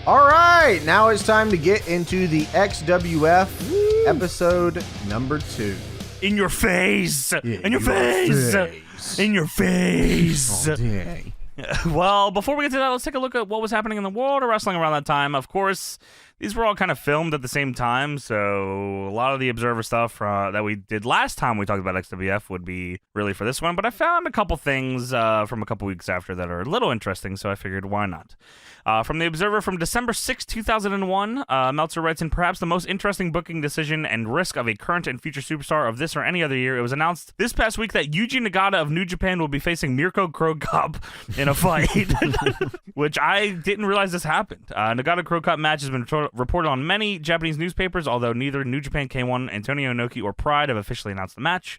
All right, now it's time to get into the XWF episode number 2. In your face! Yeah, in your face! In your face! Oh, dang. Well, before we get to that, let's take a look at what was happening in the world of wrestling around that time. Of course, these were all kind of filmed at the same time, so a lot of the Observer stuff that we did last time we talked about XWF would be really for this one, but I found a couple things from a couple weeks after that are a little interesting, so I figured why not. From the Observer from December 6, 2001, Meltzer writes, in perhaps the most interesting booking decision and risk of a current and future superstar of this or any other year, it was announced this past week that Yuji Nagata of New Japan will be facing Mirko Cro Cop in a fight, which I didn't realize this happened. Nagata Cro Cop match has been reported on many Japanese newspapers, although neither New Japan K1, Antonio Inoki, or Pride have officially announced the match.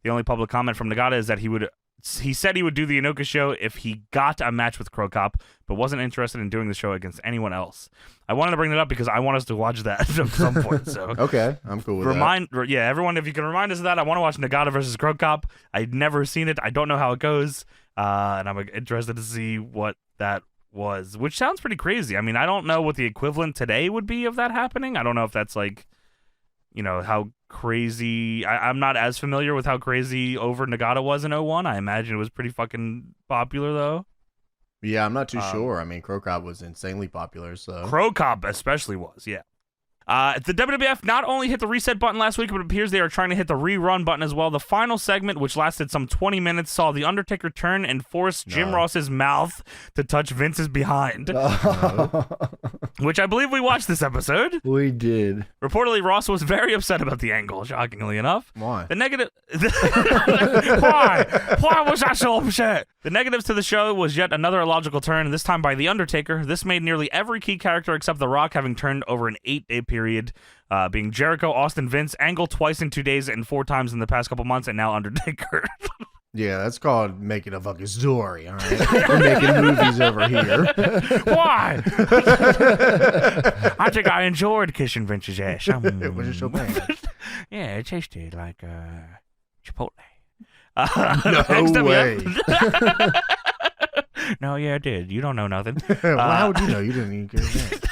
The only public comment from Nagata is that he said he would do the Inoka show if he got a match with Cro Cop, but wasn't interested in doing the show against anyone else. I wanted to bring that up because I want us to watch that at some point. So okay, I'm cool with that. Yeah, everyone, if you can remind us of that, I want to watch Nagata versus Cro Cop. I'd never seen it. I don't know how it goes, and I'm interested to see what that was, which sounds pretty crazy. I mean, I don't know what the equivalent today would be of that happening. I don't know if that's like, how crazy. I'm not as familiar with how crazy over Nagata was in 01. I imagine it was pretty fucking popular, though. Yeah, I'm not too sure. I mean, Cro Cop was insanely popular, so. Cro Cop especially was, yeah. The WWF not only hit the reset button last week, but it appears they are trying to hit the rerun button as well. The final segment, which lasted some 20 minutes, saw The Undertaker turn and force Jim Ross's mouth to touch Vince's behind. Which I believe we watched this episode. We did. Reportedly, Ross was very upset about the angle, shockingly enough. Why? The negative... Why? Why was I so upset? The negatives to the show was yet another illogical turn, this time by The Undertaker. This made nearly every key character except The Rock having turned over an 8-day period, being Jericho, Austin, Vince, Angle twice in 2 days and 4 times in the past couple months, and now Undertaker. Yeah, that's called making a fucking story, all right? We're making movies over here. Why? I think I enjoyed kissing Vince's ass. It was so bad. Yeah, it tasted like Chipotle. No way. No, yeah, it did. You don't know nothing. Well, how would you know? You didn't even get it.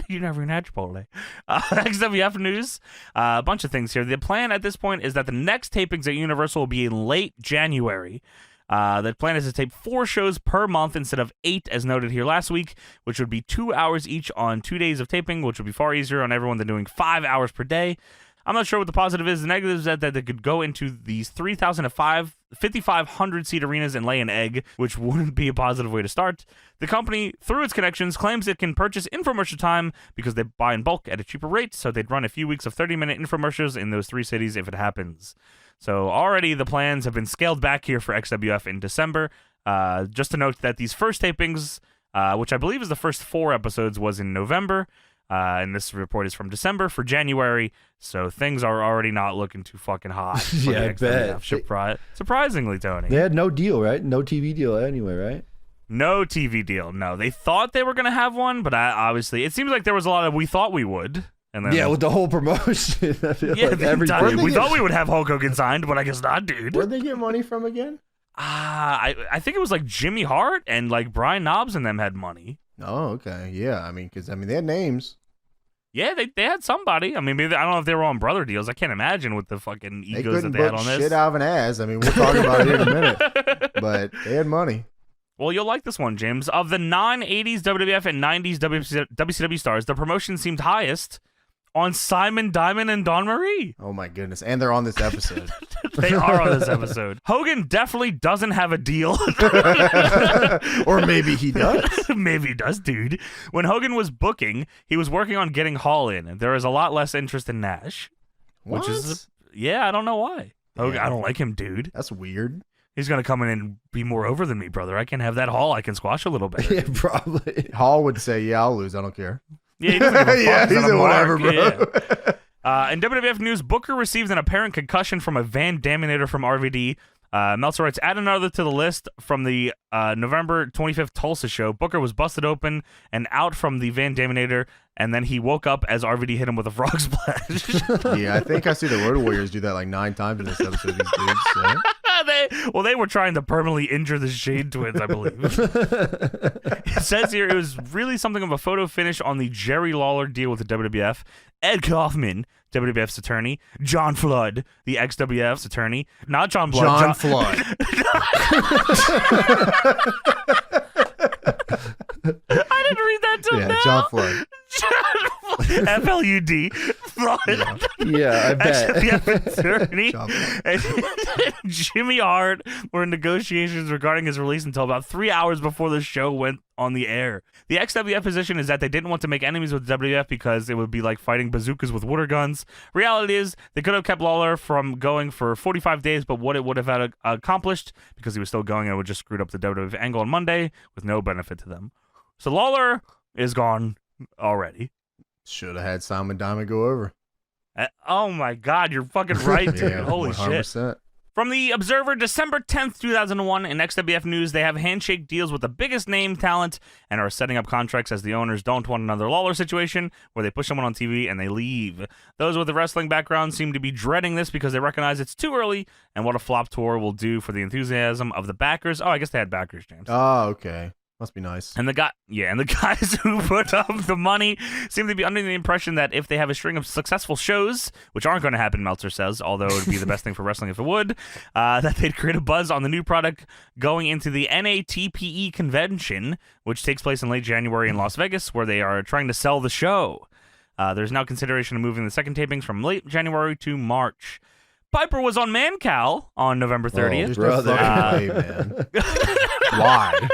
You never even had Chipotle. XWF news, a bunch of things here. The plan at this point is that the next tapings at Universal will be in late January. The plan is to tape 4 shows per month instead of 8, as noted here last week, which would be 2 hours each on 2 days of taping, which would be far easier on everyone than doing 5 hours per day. I'm not sure what the positive is. The negative is that they could go into these 3,000 to 5,500 seat arenas and lay an egg, which wouldn't be a positive way to start. The company, through its connections, claims it can purchase infomercial time because they buy in bulk at a cheaper rate, so they'd run a few weeks of 30-minute infomercials in those 3 cities if it happens. So already the plans have been scaled back here for XWF in December. Just to note that these first tapings, which I believe is the first 4 episodes, was in November. And this report is from December for January, so things are already not looking too fucking hot. For Yeah, I bet. Surprisingly, Tony. They had no deal, right? No TV deal anyway, right? No TV deal. No, they thought they were going to have one, but obviously, it seems like there was a lot of we thought we would. And then, yeah, with the whole promotion. I feel yeah, like everything. we thought we would have Hulk Hogan signed, but I guess not, dude. Where'd they get money from again? I think it was like Jimmy Hart and like Brian Knobbs and them had money. Oh, okay. Yeah, I mean, because they had names. Yeah, they had somebody. I mean, maybe I don't know if they were on brother deals. I can't imagine with the fucking egos that they had on this. Shit out of an ass. I mean, we'll talk about it here in a minute. But they had money. Well, you'll like this one, James. Of the non-80s WWF and 90s WCW stars, the promotion seemed highest on Simon Diamond and Dawn Marie. Oh, my goodness. And they're on this episode. They are on this episode. Hogan definitely doesn't have a deal. Or maybe he does. Maybe he does, dude. When Hogan was booking, he was working on getting Hall in. There is a lot less interest in Nash. What? Which is, I don't know why. Hogan, I don't like him, dude. That's weird. He's going to come in and be more over than me, brother. I can have that Hall. I can squash a little bit. Yeah, probably. Hall would say, yeah, I'll lose. I don't care. Yeah, he doesn't give a fuck. Yeah, he's a whatever, bro. Yeah. In WWF news, Booker receives an apparent concussion from a Van Daminator from RVD. Meltzer writes, add another to the list from the November 25th Tulsa show. Booker was busted open and out from the Van Daminator, and then he woke up as RVD hit him with a frog splash. Yeah, I think I see the Road Warriors do that like 9 times in this episode. These dudes, so. They were trying to permanently injure the Shade Twins, I believe. It says here it was really something of a photo finish on the Jerry Lawler deal with the WWF. Ed Kaufman, WWF's attorney. John Flood, the XWF's attorney. Not John Blood. John Flood. I didn't read that till now. John Flood. FLUD. Flood. Yeah, I bet. XWF attorney. John Flood. And Jimmy Hart were in negotiations regarding his release until about 3 hours before the show went on the air. The XWF position is that they didn't want to make enemies with the WWF because it would be like fighting bazookas with water guns. Reality is they could have kept Lawler from going for 45 days, but what it would have had accomplished, because he was still going, it would just screwed up the WWF angle on Monday with no benefit to them. So Lawler is gone already. Should have had Simon Diamond go over. Oh my God, you're fucking right, dude. Yeah, Holy 100%. shit. From the Observer, December 10th, 2001, in XWF News, they have handshake deals with the biggest name talent and are setting up contracts as the owners don't want another Lawler situation where they push someone on TV and they leave. Those with a wrestling background seem to be dreading this because they recognize it's too early and what a flop tour will do for the enthusiasm of the backers. Oh, I guess they had backers, James. Oh, okay. Must be nice. And the guys who put up the money seem to be under the impression that if they have a string of successful shows, which aren't going to happen, Meltzer says, although it would be the best thing for wrestling if it would, that they'd create a buzz on the new product going into the NATPE convention, which takes place in late January in Las Vegas, where they are trying to sell the show. There's now consideration of moving the second tapings from late January to March. Piper was on Mancal on November 30th. There's no fucking way, man. Why?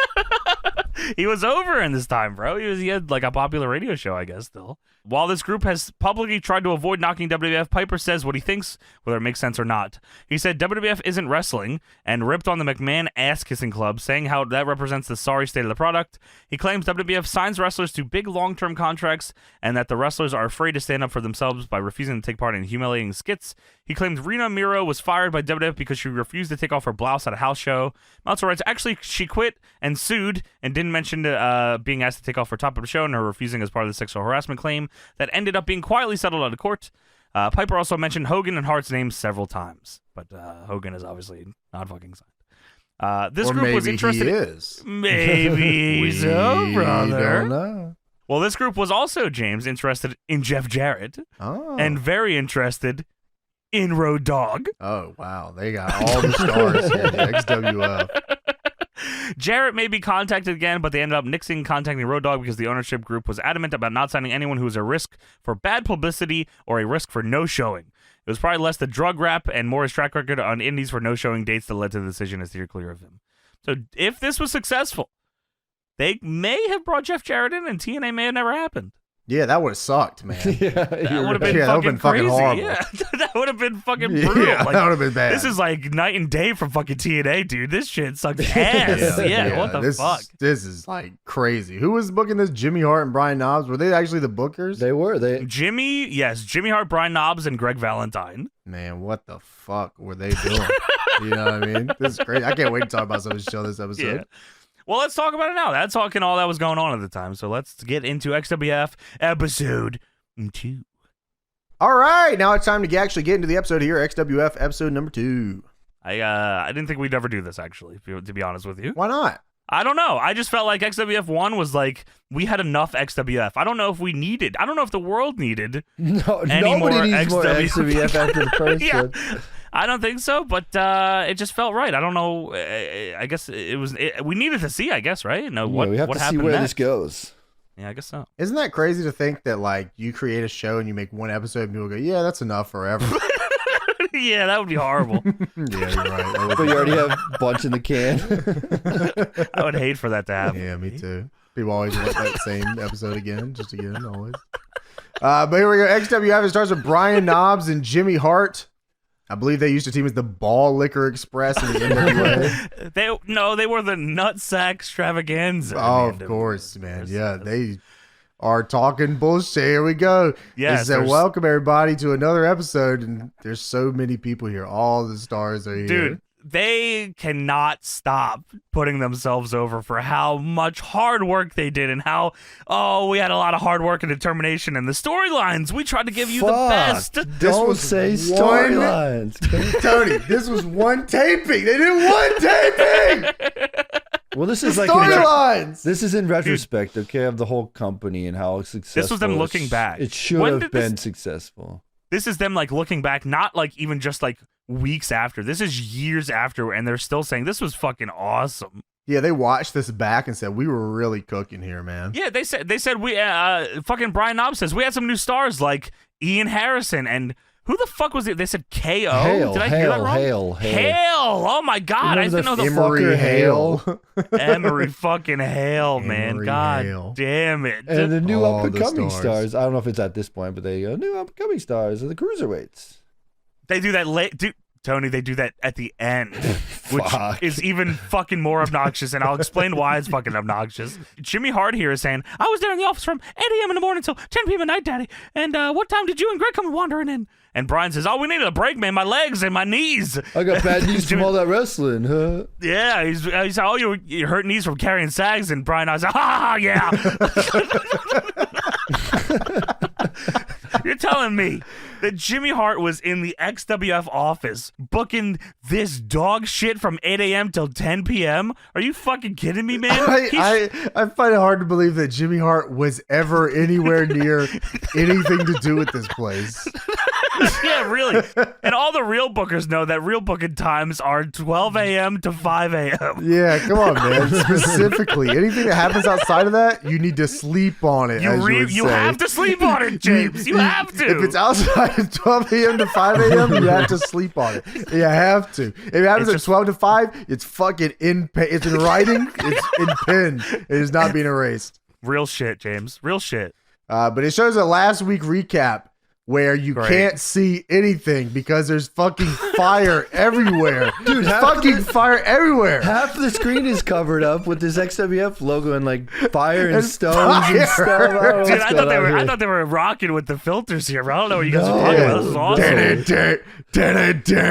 He was over in this time, bro. He had like a popular radio show, I guess, still. While this group has publicly tried to avoid knocking WWF, Piper says what he thinks, whether it makes sense or not. He said WWF isn't wrestling and ripped on the McMahon ass-kissing club, saying how that represents the sorry state of the product. He claims WWF signs wrestlers to big long-term contracts and that the wrestlers are afraid to stand up for themselves by refusing to take part in humiliating skits. He claims Rena Mero was fired by WWF because she refused to take off her blouse at a house show. Meltzer writes, actually, she quit and sued and didn't mention being asked to take off her top of the show and her refusing as part of the sexual harassment claim that ended up being quietly settled out of court. Piper also mentioned Hogan and Hart's names several times, but Hogan is obviously not fucking signed. This or group maybe was interested. He is. Maybe so, brother. Don't know. Well, this group was also, James, interested in Jeff Jarrett and very interested in Road Dogg. Oh, wow. They got all the stars here in the XWF. Jarrett may be contacted again, but they ended up nixing contacting Road Dogg because the ownership group was adamant about not signing anyone who was a risk for bad publicity or a risk for no-showing. It was probably less the drug rap and more his track record on indies for no-showing dates that led to the decision to steer clear of him. So if this was successful, they may have brought Jeff Jarrett in and TNA may have never happened. Yeah, that would have sucked, man. Yeah, That would have been Yeah, that would've fucking been fucking crazy. horrible. Yeah, that would have been fucking brutal. Yeah, Like, that would have been bad. this is like night and day from fucking TNA, dude. This shit sucks ass. Yeah, what the this, fuck? This is like crazy. Who was booking this? Jimmy Hart and Brian Knobbs? Were they actually the bookers? They were. Jimmy Hart, Brian Knobbs, and Greg Valentine. Man, what the fuck were they doing? You know what I mean? This is crazy. I can't wait to talk about some of the show this episode. Yeah. Well, let's talk about it now. That's talking all that was going on at the time. So let's get into XWF episode 2. All right, now it's time to actually get into the episode here. XWF episode number 2. I didn't think we'd ever do this, actually, to be honest with you. Why not? I don't know. I just felt like XWF 1 was like, we had enough XWF. I don't know if the world needed No, any nobody more needs more XWF after the first Yeah. one. I don't think so, but it just felt right. I don't know. I guess we needed to see, I guess, right? No, We have what to see happened where next. this goes. Yeah, I guess so. Isn't that crazy to think that like you create a show and you make one episode and people go, yeah, that's enough forever. Yeah, that would be horrible. Yeah, you're right. That would But be- you already have a bunch in the can. I would hate for that to happen. Yeah, me too. People always want that same episode again, just again, always. But here we go. XWF, it starts with Brian Knobbs and Jimmy Hart. I believe they used to team as the Ball Liquor Express in the NWA. They were the Nutsack Extravaganza. Oh, in the of NWA. course, man. Yeah, they are talking bullshit. Here we go. Yes, They said, there's- welcome everybody to another episode. And there's so many people here. All the stars are here. Dude, they cannot stop putting themselves over for how much hard work they did and how, we had a lot of hard work and determination and the storylines. We tried to give you the best. Don't say storylines. Tony, this was one taping. They did one taping. Well, this is like storylines. This is in retrospect, okay, of the whole company and how successful. This was them looking back. It should have been successful. This is them like looking back, not like even just like weeks after. This is years after, and they're still saying this was fucking awesome. Yeah, they watched this back and said we were really cooking here, man. Yeah, they said we fucking Brian Knobbs says we had some new stars like Ian Harrison and who the fuck was it? They said KO. Hale, Did I hear that wrong? Hale. Oh my god, I didn't know the Emery Hale. Emery fucking Hale, man. Emery God Hale. damn it. And the new All up and coming the stars. I don't know if it's at this point, but they go new up and coming stars are the cruiserweights. They do that late, dude. Tony, they do that at the end, which is even fucking more obnoxious, and I'll explain why it's fucking obnoxious. Jimmy Hart here is saying, I was there in the office from 8 a.m. in the morning till 10 p.m. at night, Daddy, and what time did you and Greg come wandering in? And Brian says, we needed a break, man, my legs and my knees. I got bad knees from all that wrestling, huh? Yeah, he's your hurt knees from carrying sags, and Brian was like, yeah. You're telling me that Jimmy Hart was in the XWF office booking this dog shit from 8 a.m. till 10 p.m.? Are you fucking kidding me, man? I find it hard to believe that Jimmy Hart was ever anywhere near anything to do with this place. Yeah, really. And all the real bookers know that real booking times are 12 a.m. to 5 a.m. Yeah, come on, man. Specifically, anything that happens outside of that, you need to sleep on it. You have to sleep on it, James. You have to. If it's outside of 12 a.m. to 5 a.m., you have to sleep on it. You have to. If it happens at 12 to 5, it's fucking in pen. It's in writing. It's in pen. It is not being erased. Real shit, James. Real shit. But it shows a last week recap where you can't see anything because there's fucking fire everywhere. Dude, fire everywhere. Half the screen is covered up with this XWF logo and like fire and stones and stuff. Dude, I thought they were rocking with the filters here, bro. I don't know what you guys are talking about. This is awesome.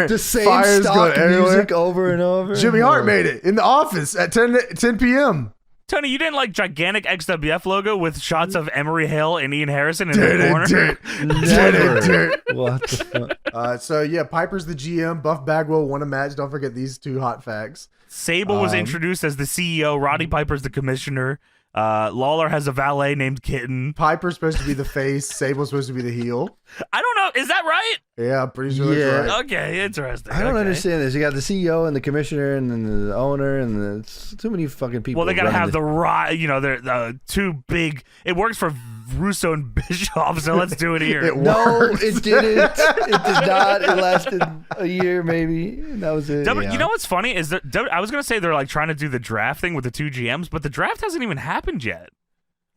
The same Fire's stock going music over and over. Jimmy Hart made it in the office at 10 p.m. Tony, you didn't like gigantic XWF logo with shots of Emery Hale and Ian Harrison in the corner? Never. What the fuck? So yeah, Piper's the GM. Buff Bagwell won a match. Don't forget these two hot facts. Sable was introduced as the CEO. Roddy Piper's the commissioner. Lawler has a valet named Kitten. Piper's supposed to be the face. Sable's supposed to be the heel. I don't know. Is that right? Yeah, I'm pretty sure that's right. Okay, interesting. I don't understand this. You got the CEO and the commissioner and then the owner and it's too many fucking people. Well, they gotta have they're the two big. It works for Russo and Bischoff, so let's do it here. No, it didn't. It did not. It lasted a year, maybe. And that was it. You know what's funny is that I was gonna say they're like trying to do the draft thing with the two GMs, but the draft hasn't even happened yet.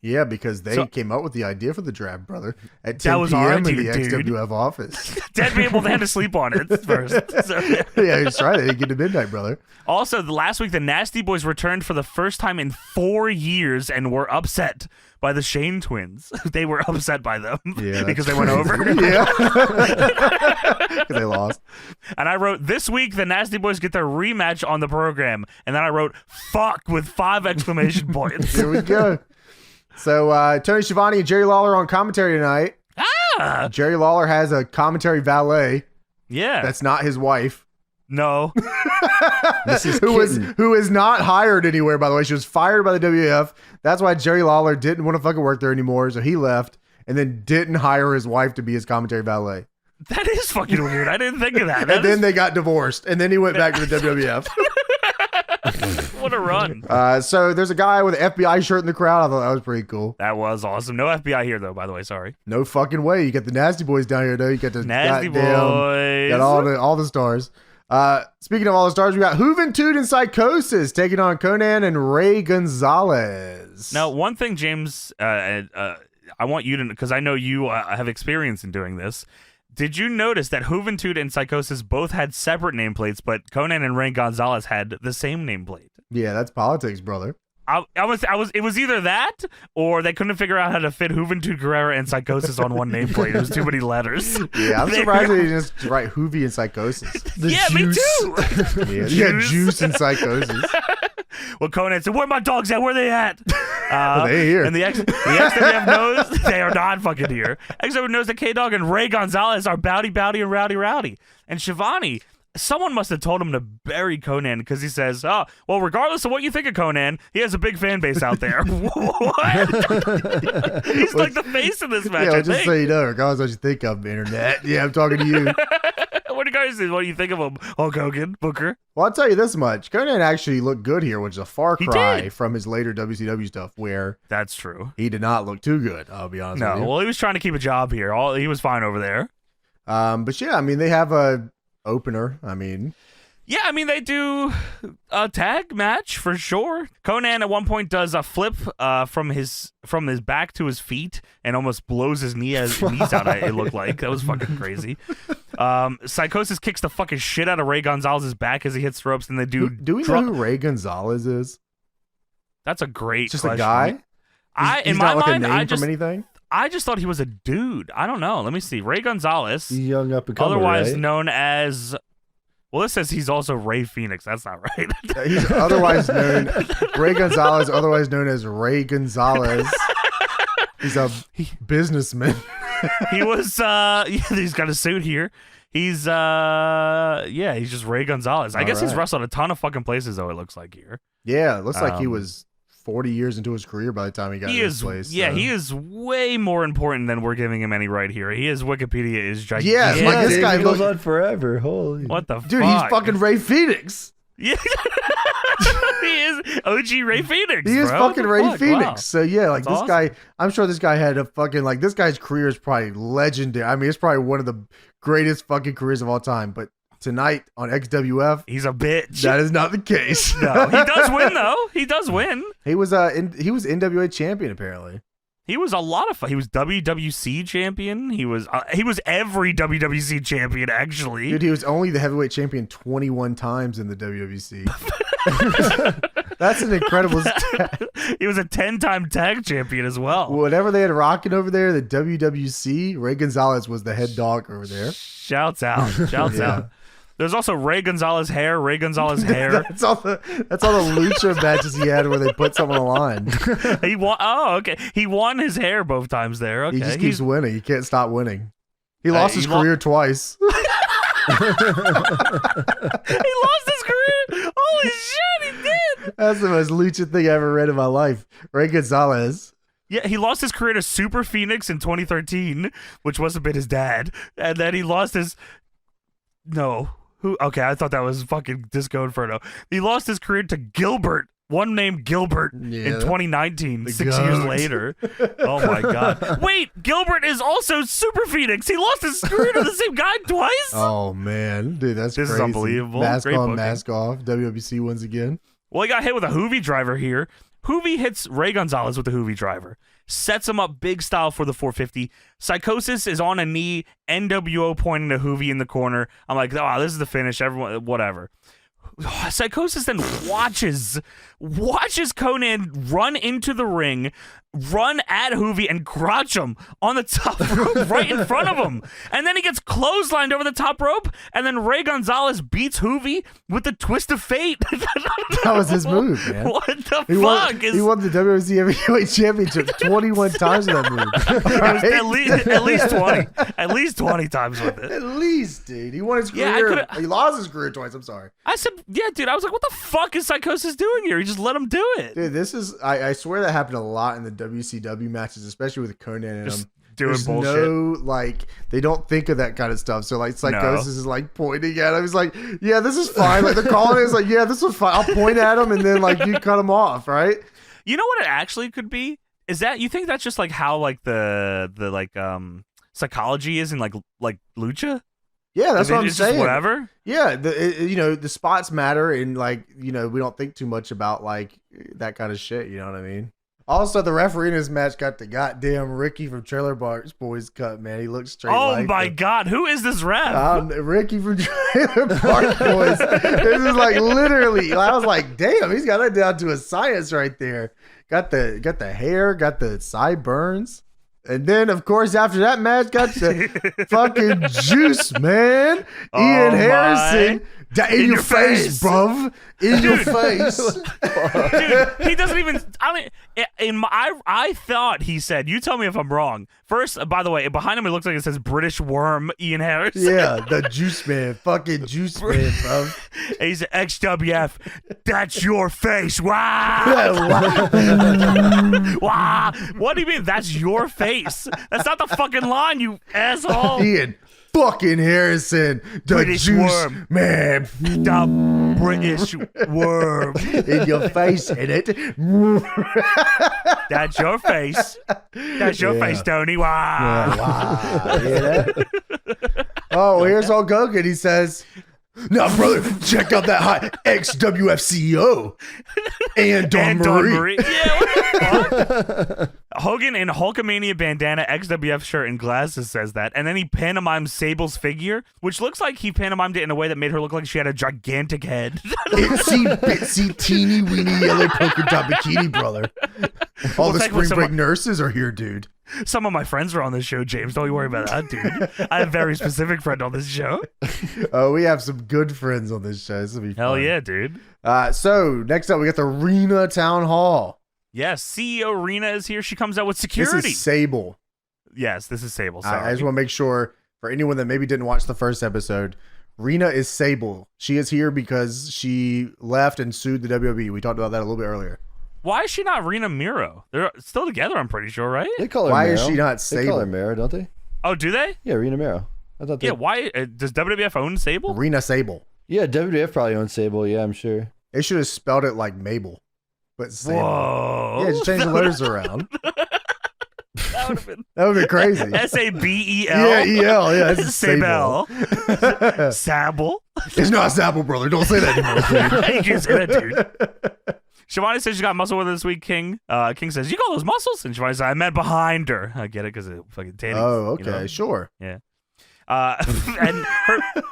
Yeah, because they came up with the idea for the draft, brother, at 10 p.m. in the XWF office. 10 people, they had to sleep on it first. So. Yeah, that's right. They didn't get to midnight, brother. Also, last week, the Nasty Boys returned for the first time in 4 years and were upset by the Shane twins. They were upset by them because they went over. Yeah. Because they lost. And I wrote, this week, the Nasty Boys get their rematch on the program. And then I wrote, fuck, with 5 exclamation points. Here we go. So Tony Schiavone and Jerry Lawler on commentary tonight. Jerry Lawler has a commentary valet. Yeah. That's not his wife. No. who is not hired anywhere, by the way. She was fired by the WF. That's why Jerry Lawler didn't want to fucking work there anymore, so he left and then didn't hire his wife to be his commentary valet. That is fucking weird. I didn't think of that. And then they got divorced, and then he went back to the WWF. What a run. So there's a guy with an FBI shirt in the crowd. I thought that was pretty cool. That was awesome. No FBI here, though, by the way. Sorry. No fucking way. You got the Nasty Boys down here, though. You got the Nasty Boys. Got all the stars. Speaking of all the stars, we got Juventud and Psychosis taking on Conan and Ray Gonzalez. Now, one thing, James, I want you to, because I know you have experience in doing this. Did you notice that Juventud and Psychosis both had separate nameplates, but Conan and Ray Gonzalez had the same nameplate? Yeah, that's politics, brother. It was either that or they couldn't figure out how to fit Juventud Guerrera and Psychosis on one nameplate. It was too many letters. Yeah, I'm surprised they didn't just write Hoovy and Psychosis. Me too. Yeah, Juice and Psychosis. Well, Conan said, "Where my dogs at? Where they at?" They here. And the XWF knows they are not fucking here. XWF knows that K-Dog and Ray Gonzalez are Bowdy and Rowdy. And Shivani, someone must have told him to bury Conan because he says, "Oh, well, regardless of what you think of Conan, he has a big fan base out there." What? He's like the face of this match. Yeah, I just think. so you know, regardless of what you think of the internet. Yeah, I'm talking to you. What do you think of him? Hulk Hogan, Booker? Well, I'll tell you this much. Conan actually looked good here, which is a far He cry did. from his later WCW stuff where That's true. he did not look too good, I'll be honest with No, you. well, he was trying to keep a job here. He was fine over there. But yeah, I mean, they have a opener. I mean, Yeah, I mean, they do a tag match for sure. Conan at one point does a flip from his back to his feet and almost blows his knees out, it looked like. That was fucking crazy. Psychosis kicks the fucking shit out of Ray Gonzalez's back as he hits the ropes, and they do... do we know who Ray Gonzalez is? That's a great Just question. a guy? In He's my not like mind, a name from anything? I just thought he was a dude. I don't know. Let me see. Ray Gonzalez, Young up and coming, otherwise right? known as... Well, this says he's also Ray Phoenix. That's not right. He's otherwise known... Ray Gonzalez, otherwise known as Ray Gonzalez. He's a businessman. He was he's got a suit here. He's he's just Ray Gonzalez. I guess he's right. wrestled a ton of fucking places though, it looks like here. Yeah, it looks like he was 40 years into his career by the time he got to this place. Yeah, so. he is way more important than we're giving him any right here. His Wikipedia is gigantic. Yeah, Yeah, like this guy goes look- on forever. Holy. What the Dude, fuck? he's fucking Ray Phoenix. Yeah. He is OG Ray Phoenix. He is bro. fucking What the Ray fuck? Phoenix. Wow. So yeah, like That's this guy, I'm sure this guy had a fucking like this guy's career is probably legendary. I mean, it's probably one of the greatest fucking careers of all time. But tonight on XWF, He's a bitch. that is not the case. No, he does win though. He does win. He was NWA champion apparently. He was a lot of fun. He was WWC champion. He was every WWC champion actually. Dude, he was only the heavyweight champion 21 times in the WWC. That's an incredible stat. He was a 10-time tag champion as well. Whatever they had rocking over there, the WWC, Ray Gonzalez was the head dog over there. Shouts out. Shouts Yeah. out. There's also Ray Gonzalez hair. That's all the lucha matches he had where they put someone on the line. He won. Oh, okay. He won his hair both times there. Okay. He just keeps winning. He can't stop winning. He lost his he lo- career twice. He lost his career. Holy shit, he did. That's the most lucha thing I ever read in my life. Ray Gonzalez. Yeah, he lost his career to Super Phoenix in 2013, which must have been his dad. And then he lost his... No. Who? Okay, I thought that was fucking Disco Inferno. He lost his career to Gilbert. One named Gilbert in Yeah. 2019, The 6 years goat. later. Oh my god. Wait, Gilbert is also Super Phoenix. He lost his career to the same guy twice? Oh, man. Dude, that's This is crazy. unbelievable. Mask Great on, booking. mask off. WWC wins again. Well, he got hit with a Hoovy driver here. Hoovy hits Ray Gonzalez with the Hoovy driver. Sets him up big style for the 450. Psychosis is on a knee. NWO pointing to Hoovy in the corner. I'm like, oh, this is the finish. Everyone, whatever. Psychosis then watches Conan run into the ring, run at Hoovy and crotch him on the top rope right in front of him. And then he gets clotheslined over the top rope, and then Ray Gonzalez beats Hoovy with the twist of fate. That was his move, man. What the He fuck? he won the WWC Heavyweight Championship 21 times with that move. At least 20 times with it. At least, dude. He won his Yeah, I career. could've- He lost his career twice. I'm sorry. I said, yeah, dude. I was like, what the fuck is Psychosis doing here? He just let him do it. Dude, this is, I swear that happened a lot in the WCW matches, especially with Conan and Just him. doing There's bullshit. no, like, they don't think of that kind of stuff. So, like, Psychosis is, like, pointing at him. He's like, yeah, this is fine. Like, the calling is like, yeah, this was fine. I'll point at him and then, like, you cut him off, right? You know what it actually could be? Is that you think that's just like how like the psychology is in like lucha? Yeah, that's what I'm It's just saying. whatever. Yeah, the spots matter, and like, we don't think too much about like that kind of shit. You know what I mean? Also, the referee in this match got the goddamn Ricky from Trailer Park Boys cut, man. He looks straight Oh like my him. God, who is this ref? Ricky from Trailer Park Boys. This is like literally, I was like, damn, he's got that down to a science right there. Got the hair, got the sideburns. And then, of course, after that match, got the fucking juice, man. Ian Harrison. In your face, bruv. In your face. Dude, he doesn't even. I thought he said. You tell me if I'm wrong. First, by the way, behind him it looks like it says British Worm Ian Harris. Yeah, the juice man, fucking juice man, bruv. He's XWF. That's your face. Wow. Wow. What do you mean? That's your face. That's not the fucking line, you asshole. Ian fucking Harrison, the British juice worm. man. The British Worm. In your face, in it. That's your face. That's your face, Tony. Wow. Wow. Hear that? Oh, here's Hulk Hogan. He says, "Now, brother, check out that hot XWF CEO and Dawn Marie." Yeah, what the fuck? Hogan in Hulkamania bandana, XWF shirt, and glasses says that. And then he pantomimes Sable's figure, which looks like he pantomimed it in a way that made her look like she had a gigantic head. Itsy bitsy teeny weeny yellow polka dot bikini, brother. All the spring break nurses are here, dude. Some of my friends are on this show, James. Don't you worry about that, dude. I have a very specific friend on this show. Oh, we have some good friends on this show. This will be fun. Hell yeah, dude. So next up, we got the Rena Town Hall. Yes, CEO Rena is here. She comes out with security. This is Sable. Yes, this is Sable. Sorry. I just want to make sure for anyone that maybe didn't watch the first episode, Rena is Sable. She is here because she left and sued the WWE. We talked about that a little bit earlier. Why is she not Rena Mero? They're still together, I'm pretty sure, right? They call her Why Mero. is she not They call Sable? her Mero, don't they? Oh, do they? Yeah, Rena Mero. I thought they... Yeah, why? Does WWF own Sable? Rena Sable. Yeah, WWF probably owns Sable. Yeah, I'm sure. They should have spelled it like Mabel, but Sable. Whoa. Yeah, just change the letters around. That would have been That would be crazy. Sabel. Yeah, EL. Yeah, it's Sable. Sable. Sable. It's not Sable, brother. Don't say that anymore, dude. You can't say that, dude. Shivani says she got muscle with her this week, King. King says, "You call those muscles?" And Shivani says, "I meant behind her." I get it because of fucking titties. Oh, okay. You know? Sure. Yeah. And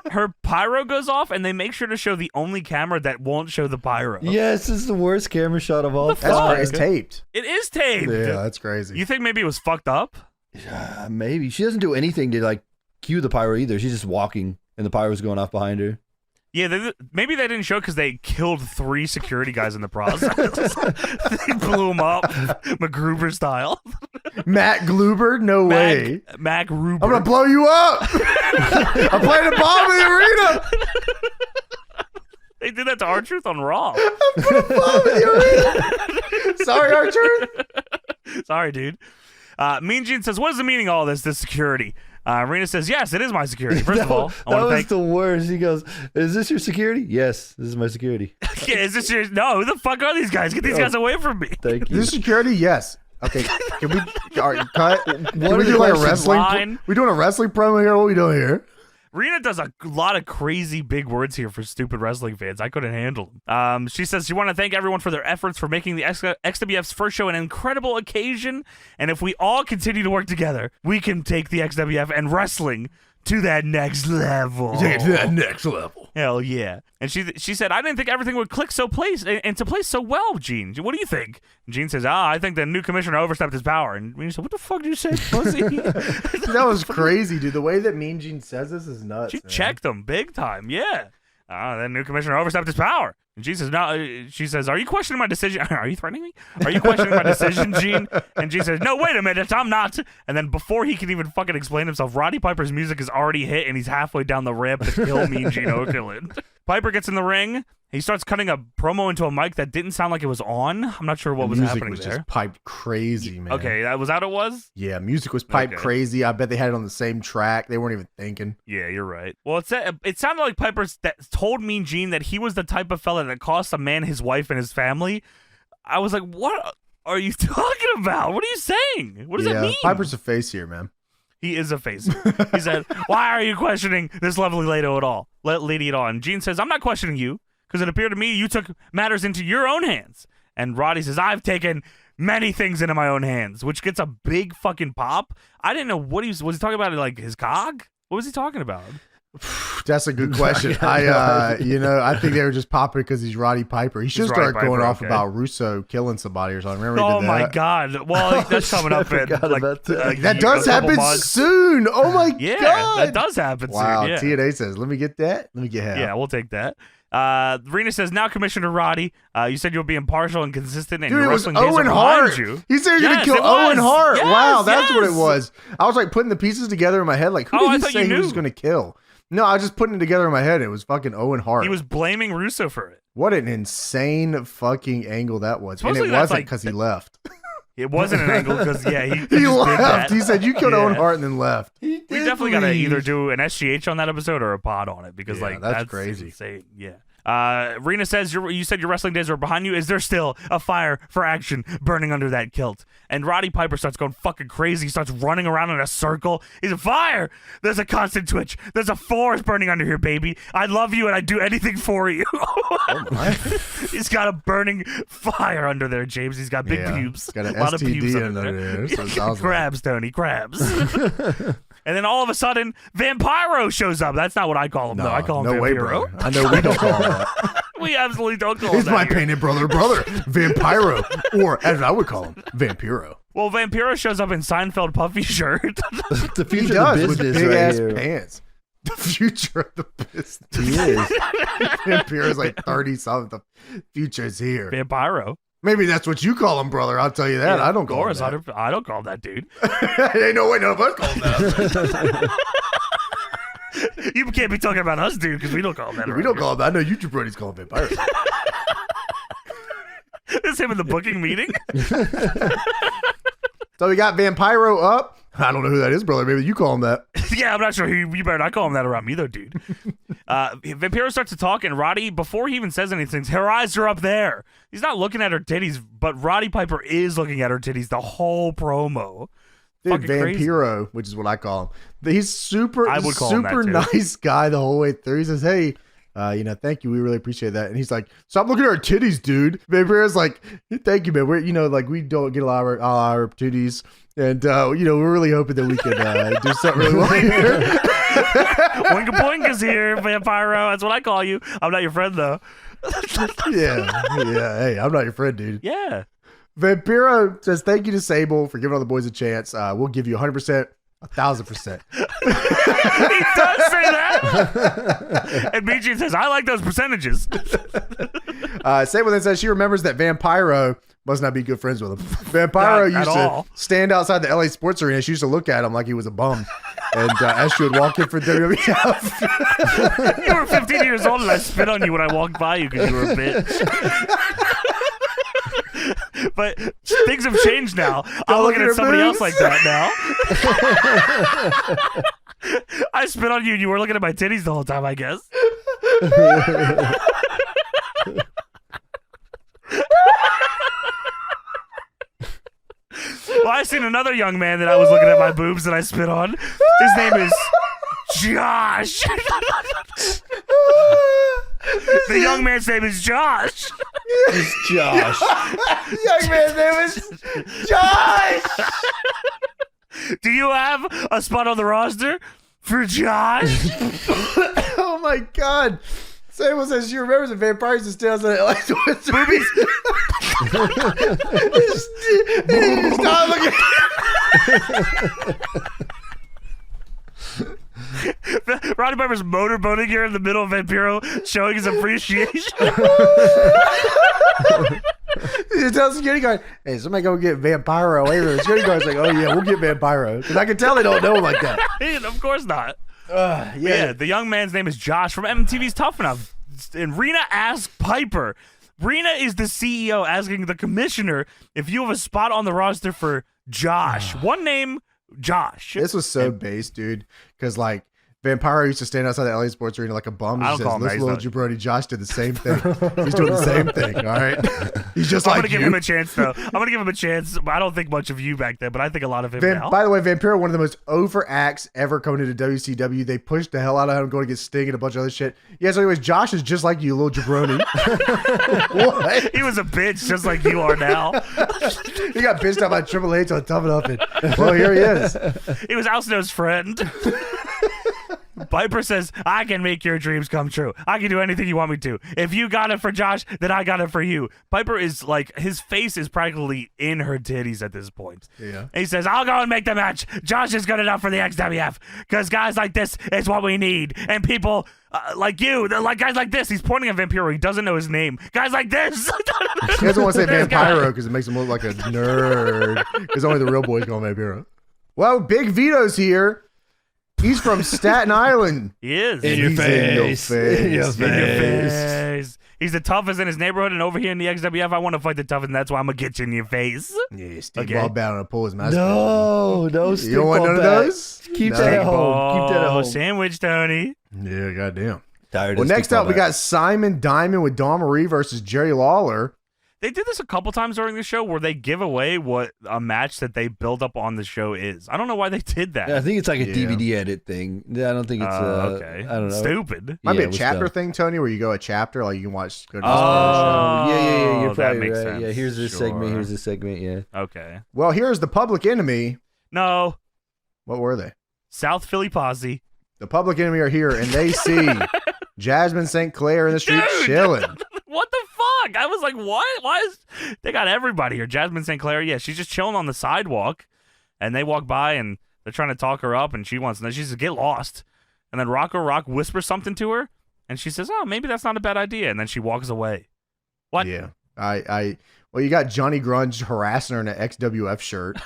her pyro goes off, and they make sure to show the only camera that won't show the pyro. Yes, this is the worst camera shot of all What the That's fuck? time. crazy. It's taped. It is taped. Yeah, that's crazy. You think maybe it was fucked up? Maybe. She doesn't do anything to like cue the pyro either. She's just walking and the pyro's going off behind her. Yeah, maybe they didn't show because they killed 3 security guys in the process. They blew them up, MacGruber style. Matt Gluber? No way. Mac Ruber. I'm gonna blow you up. I'm playing the bomb in the arena. They did that to R-Truth on Raw. I'm putting a bomb in the arena. Sorry, Archer. Sorry, dude. Mean Gene says, "What is the meaning of all this security?" Rena says, "Yes, it is my security." First of all, I that want to was thank. the worst. He goes, "Is this your security?" Yes, this is my security. Yeah, is this your? No, who the fuck are these guys? Get these guys away from me. Thank you. This security? Yes. Okay. Can we cut? Can What we are do the like a questions? wrestling? Line? We doing a wrestling promo here? What are we doing here? Rena does a lot of crazy big words here for stupid wrestling fans. I couldn't handle them. She says she want to thank everyone for their efforts for making the XWF's first show an incredible occasion. And if we all continue to work together, we can take the XWF and wrestling to that next level. Take it to that next level. Hell yeah. And she said, "I didn't think everything would click so into place so well, Gene. What do you think?" And Gene says, "I think the new commissioner overstepped his power." And Rena said, "What the fuck did you say, pussy?" That was crazy, dude. The way that Mean Gene says this is nuts. She man. checked him big time, yeah. The new commissioner overstepped his power. And Gene says, "No." She says, "Are you questioning my decision? Are you threatening me? Are you questioning my decision, Gene?" And Gene says, "No, wait a minute, I'm not." And then before he can even fucking explain himself, Roddy Piper's music is already hit, and he's halfway down the ramp to kill Mean Gene Okerlund. Piper gets in the ring. He starts cutting a promo into a mic that didn't sound like it was on. I'm not sure what was music happening was there. just piped crazy, man. Okay, that was how it was? Yeah, music was piped Okay. crazy. I bet they had it on the same track. They weren't even thinking. Yeah, you're right. Well, it sounded like Piper told Mean Gene that he was the type of fella that cost a man his wife and his family. I was like, what are you talking about? What are you saying? What does that mean? Piper's a face here, man. He is a face. He said, "Why are you questioning this lovely lady at all? Lady at all?" And Gene says, "I'm not questioning you, because it appeared to me you took matters into your own hands." And Roddy says, "I've taken many things into my own hands, which gets a big fucking pop. I didn't know what was he talking about, like his cog? What was he talking about? That's a good question. I think they were just popping because he's Roddy Piper. He should start going off about Russo killing somebody or something. Remember he did that? My God. Well, that's coming up in that does happen soon. Oh my God. That does happen soon. Wow. Yeah. TNA says, let me get that. Let me get half. Yeah, we'll take that. Rena says, now Commissioner Roddy, you said you'll be impartial and consistent, and Dude, your it was wrestling days Owen are Hart. behind you. He said he was going to kill Owen Hart. Yes, wow, that's what it yes. was. I was like putting the pieces together in my head. Like, who did he say he was going to kill? No, I was just putting it together in my head. It was fucking Owen Hart. He was blaming Russo for it. What an insane fucking angle that was. Supposedly and it wasn't because he left. It wasn't an angle because, he left. He said, you killed Owen Hart and then left. We definitely got to either do an SGH on that episode or a pod on it because, that's crazy. Insane. Yeah. Rena says, you said your wrestling days are behind you. Is there still a fire for action burning under that kilt? And Roddy Piper starts going fucking crazy. He starts running around in a circle. He's a fire. There's a constant twitch. There's a forest burning under here, baby. I love you and I'd do anything for you. Oh my. He's got a burning fire under there, James. He's got big pubes. Got an a lot STD of pubes under there. So crabs, Tony, crabs. And then all of a sudden, Vampiro shows up. That's not what I call him, though. I call him Vampiro. Way, brother. I know we don't call him that. We absolutely don't call him He's that. my painted brother, Vampiro. Or, as I would call him, Vampiro. Well, Vampiro shows up in Seinfeld puffy shirt. The future of the business with big right ass here. pants. The future of the business. He is. Vampiro's like 30-something. The future's here. Vampiro. Maybe that's what you call him, brother. I'll tell you that. I don't call him that. I don't call him that, dude. Ain't no way none of us call him that. You can't be talking about us, dude, because we don't call him that. We don't call him that. I know you two buddies call him Vampiro. Is him in the booking meeting? So we got Vampiro up. I don't know who that is, brother. Maybe you call him that. Yeah, I'm not sure. You better not call him that around me, though, dude. Vampiro starts to talk, and Roddy, before he even says anything, her eyes are up there. He's not looking at her titties, but Roddy Piper is looking at her titties the whole promo. Dude, Vampiro, which is what I call him. He's super nice guy the whole way through. He says, hey, thank you. We really appreciate that. And he's like, stop looking at our titties, dude. Vampiro's like, thank you, man. We're, we don't get a lot of our opportunities. And, we're really hoping that we can do something really well here. Oinka Boinka's here, Vampiro. That's what I call you. I'm not your friend, though. Yeah. Hey, I'm not your friend, dude. Yeah. Vampiro says, thank you to Sable for giving all the boys a chance. We'll give you 100%. 1,000%. He does say that. And BG says, I like those percentages. Sable then says she remembers that Vampiro must not be good friends with him. Vampiro used to stand outside the LA Sports Arena. She used to look at him like he was a bum. And as she would walk in for WWF. You were 15 years old and I spit on you when I walked by you because you were a bitch. But things have changed now. I'm looking at somebody else like that now. I spit on you and you were looking at my titties the whole time, I guess. Well, I seen another young man that I was looking at my boobs that I spit on. His name is Josh. The young man's name is Josh. It's Josh. The young man's name is Josh. Do you have a spot on the roster for Josh? Oh my God. Sable says she remembers the Vampire used to stay outside the LA Sports Arena. Stop looking. Roddy Piper's motorboating here in the middle of Vampiro, showing his appreciation. He tells the security guard, hey, somebody go get Vampiro away from the security guard's like, oh yeah, we'll get Vampiro. Because I can tell they don't know him like that. Of course not. Yeah, the young man's name is Josh from MTV's Tough Enough. And Rena asks Piper. Rena is the CEO asking the commissioner if you have a spot on the roster for Josh. One name, Josh. This was so base, dude. Because, Vampiro used to stand outside the LA Sports Arena like a bum. I And don't call says, him "This that. little He's jabroni Josh did the same thing. He's doing the same thing. All right, he's just I'm like gonna give you." him a chance though. I'm gonna give him a chance. I don't think much of you back then, but I think a lot of him now. By the way, Vampiro, one of the most over acts ever coming into WCW. They pushed the hell out of him, going to get Sting and a bunch of other shit. Yeah, so anyways, Josh is just like you, little jabroni. What? He was a bitch just like you are now. He got pissed out by Triple H on Tough It Up, and well, here he is. He was Al Snow's friend. Piper says, I can make your dreams come true. I can do anything you want me to. If you got it for Josh, then I got it for you. Piper is like, his face is practically in her titties at this point. Yeah. And he says, I'll go and make the match. Josh is good enough for the XWF because guys like this is what we need. And people like you, like guys like this. He's pointing at Vampiro. He doesn't know his name. Guys like this. He doesn't want to say This guy. Vampiro because it makes him look like a nerd. Because only the real boys call him Vampiro. Well, Big Vito's here. He's from Staten Island. He is. In your He's face. In your face. In your face. He's the toughest in his neighborhood, and over here in the XWF, I want to fight the toughest, and that's why I'm going to get you in your face. Yeah, Steve Okay. Ball bound to pull his mask. No, You don't stick want ball none of back. those? Keep No. that at home. Keep that at Oh, home. sandwich, Tony. Yeah, goddamn. Tired Well, of next stick up, ball we back. got Simon Diamond with Dawn Marie versus Jerry Lawler. They did this a couple times during the show where they give away what a match that they build up on the show is. I don't know why they did that. Yeah, I think it's like a Yeah. DVD edit thing. Yeah, I don't think it's okay. I don't know. Stupid. Might be Yeah, a it was chapter dumb. thing, Tony, where you go a chapter, like you can watch. Go to Oh. Yeah. You're that probably makes right. sense. Yeah, here's this segment. Sure. Here's this segment. Yeah. Okay. Well, here's the Public Enemy. No. What were they? South Philly Posse. The Public Enemy are here, and they see Jasmine St. Clair in the street Dude! chilling. What the fuck? I was like, what? Why is they got everybody here? Jasmine St. Clair, yeah, she's just chilling on the sidewalk, and they walk by and they're trying to talk her up, and she wants to. She says, "Get lost," and then Rocco Rock whispers something to her, and she says, "Oh, maybe that's not a bad idea," and then she walks away. What? Yeah. Well, you got Johnny Grunge harassing her in an XWF shirt.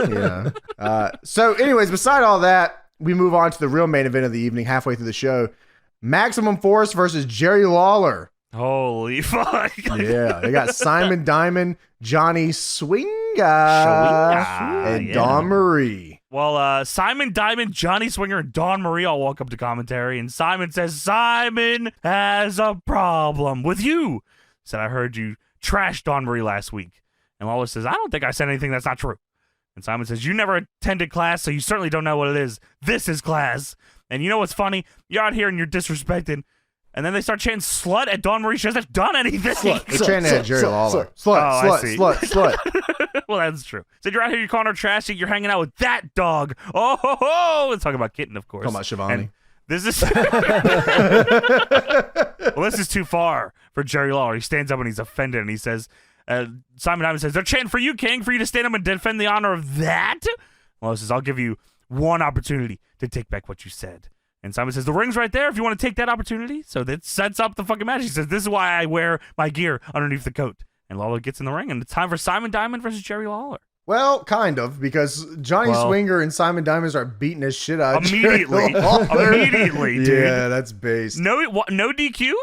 Yeah. So, anyways, beside all that, we move on to the real main event of the evening, halfway through the show. Maximum Force versus Jerry Lawler. Holy fuck! Yeah. They got Simon Diamond, Johnny Swinga, and yeah. Dawn Marie. Well, Simon Diamond, Johnny Swinger, and Dawn Marie all walk up to commentary, and Simon says, Simon has a problem with you. Said, I heard you trashed Dawn Marie last week. And Lawler says, I don't think I said anything that's not true. And Simon says, you never attended class, so you certainly don't know what it is. This is class. And you know what's funny? You're out here and you're disrespected. And then they start chanting slut at Dawn Marie. She hasn't done anything. They're chanting at Jerry Lawler. Oh, I Slut, see. slut. Well, that's true. Said, you're out here, you're calling her trashy, you're hanging out with that dog. Oh, ho, ho. Let's talk about Kitten, of course. Talking about Shivani. And this is well, this is too far for Jerry Lawler. He stands up and he's offended, and he says, Simon Diamond says, they're chanting for you, King, for you to stand up and defend the honor of that. Lawler says, I'll give you one opportunity to take back what you said. And Simon says, the ring's right there if you want to take that opportunity. So that sets up the fucking match. He says, this is why I wear my gear underneath the coat. And Lawler gets in the ring, and it's time for Simon Diamond versus Jerry Lawler. Well, kind of, because Johnny Swinger and Simon Diamond start beating his shit out of Jerry Immediately. Lawler. Immediately, dude. Yeah, that's based. No DQ either?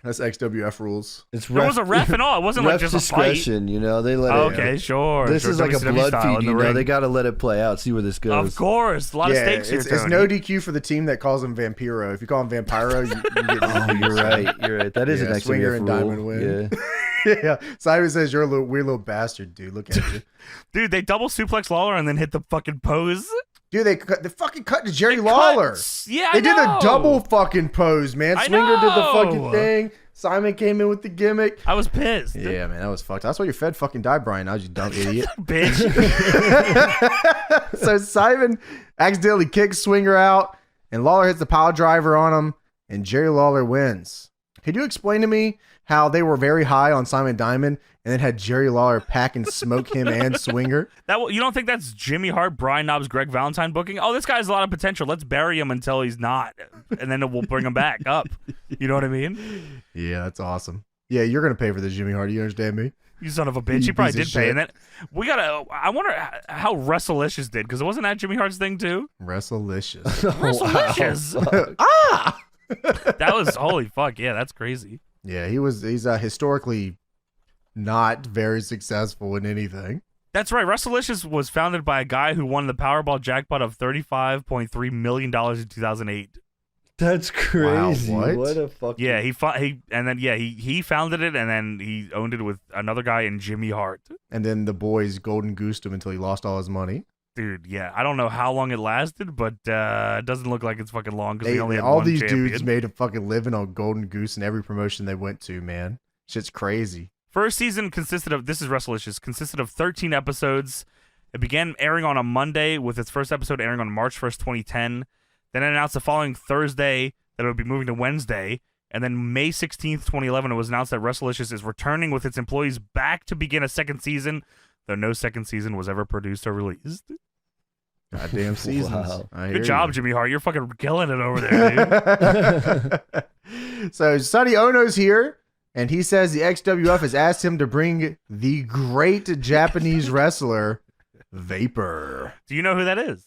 That's XWF rules. It's There was a ref and all. It wasn't like ref just a fight. discretion. You know, they let it. Okay, sure. This sure. is like a WCW blood style feud. in the You know, ring. they got to let it play out. See where this goes. Of course. A lot of stakes here, it's Tony. no DQ for the team that calls him Vampiro. If you call him Vampiro, you get Oh, you're right. You're right. That is Yeah, an Swinger XWF and rule. Diamond win. Yeah. Yeah. Simon says you're a little weird little bastard, dude. Look at you. Dude, they double suplex Lawler and then hit the fucking pose. Dude, they fucking cut to Jerry Lawler. Yeah, They I did know. the double fucking pose, man. I Swinger did the know. fucking thing. Simon came in with the gimmick. I was pissed. Yeah, man, that was fucked. That's why your Fed fucking died, Brian. Now you dumb idiot. Bitch. So Simon accidentally kicks Swinger out, and Lawler hits the pile driver on him, and Jerry Lawler wins. Could you explain to me how they were very high on Simon Diamond and then had Jerry Lawler pack and smoke him and Swinger? You don't think that's Jimmy Hart, Brian Knobbs, Greg Valentine booking? Oh, this guy has a lot of potential. Let's bury him until he's not, and then we'll bring him back up. You know what I mean? Yeah, that's awesome. Yeah, you're going to pay for this, Jimmy Hart. You understand me? You son of a bitch. You He probably piece of did pay. shit. And then we gotta. I wonder how Wrestlelicious did, because wasn't that Jimmy Hart's thing too? Wrestlelicious. Wrestlelicious. Ah! That was holy fuck. Yeah, that's crazy. Yeah, he's historically not very successful in anything. That's right. WrestleLicious was founded by a guy who won the Powerball jackpot of $35.3 million in 2008. That's crazy. Wow, what? What a fucking... Yeah, he founded it, and then he owned it with another guy in Jimmy Hart. And then the boys golden goosed him until he lost all his money. Dude, yeah, I don't know how long it lasted, but it doesn't look like it's fucking long because he only had all one these champion. dudes made a fucking living on golden goose in every promotion they went to, man. Shit's crazy. First season consisted of 13 episodes. It began airing on a Monday, with its first episode airing on March 1st, 2010. Then it announced the following Thursday that it would be moving to Wednesday. And then May 16th, 2011, it was announced that WrestleLicious is returning with its employees back to begin a second season, though no second season was ever produced or released. Goddamn seasons. Wow. Good job, Jimmy Hart. You're fucking killing it over there, dude. So Sonny Ono's here, and he says the XWF has asked him to bring the great Japanese wrestler, Vapor. Do you know who that is?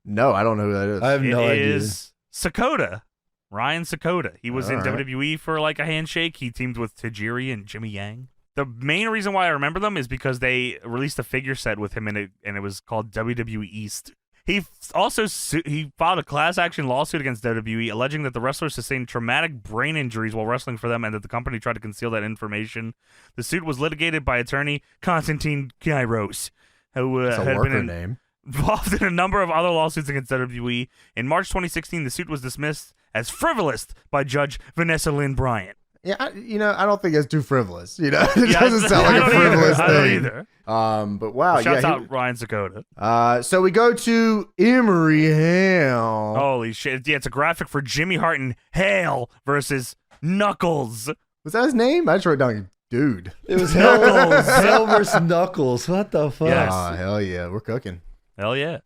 No, I don't know who that is. I have no It idea. is Sakota. Ryan Sakota. He was in All right. WWE for like a handshake. He teamed with Tajiri and Jimmy Yang. The main reason why I remember them is because they released a figure set with him in it, and it was called WWE East. He also he filed a class action lawsuit against WWE, alleging that the wrestler sustained traumatic brain injuries while wrestling for them, and that the company tried to conceal that information. The suit was litigated by attorney Konstantin Gyros, who It's a had worker been name. involved in a number of other lawsuits against WWE. In March 2016, the suit was dismissed as frivolous by Judge Vanessa Lynn Bryant. Yeah, I don't think it's too frivolous. It Yeah, doesn't sound like a frivolous I don't thing. either. But wow, Shouts yeah. out Ryan Sakota. So we go to Emery Hale. Holy shit. Yeah, it's a graphic for Jimmy Hart and Hale versus Knuckles. Was that his name? I just wrote down dude. It was Knuckles. Hell versus Knuckles. What the fuck? Yes. Ah, hell yeah, we're cooking. Hell yeah.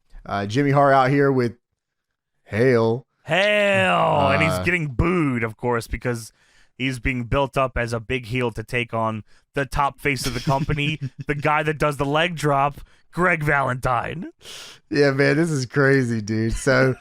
Jimmy Hart out here with Hale. Hale. And he's getting booed, of course, because he's being built up as a big heel to take on the top face of the company, the guy that does the leg drop, Greg Valentine. Yeah, man, this is crazy, dude. So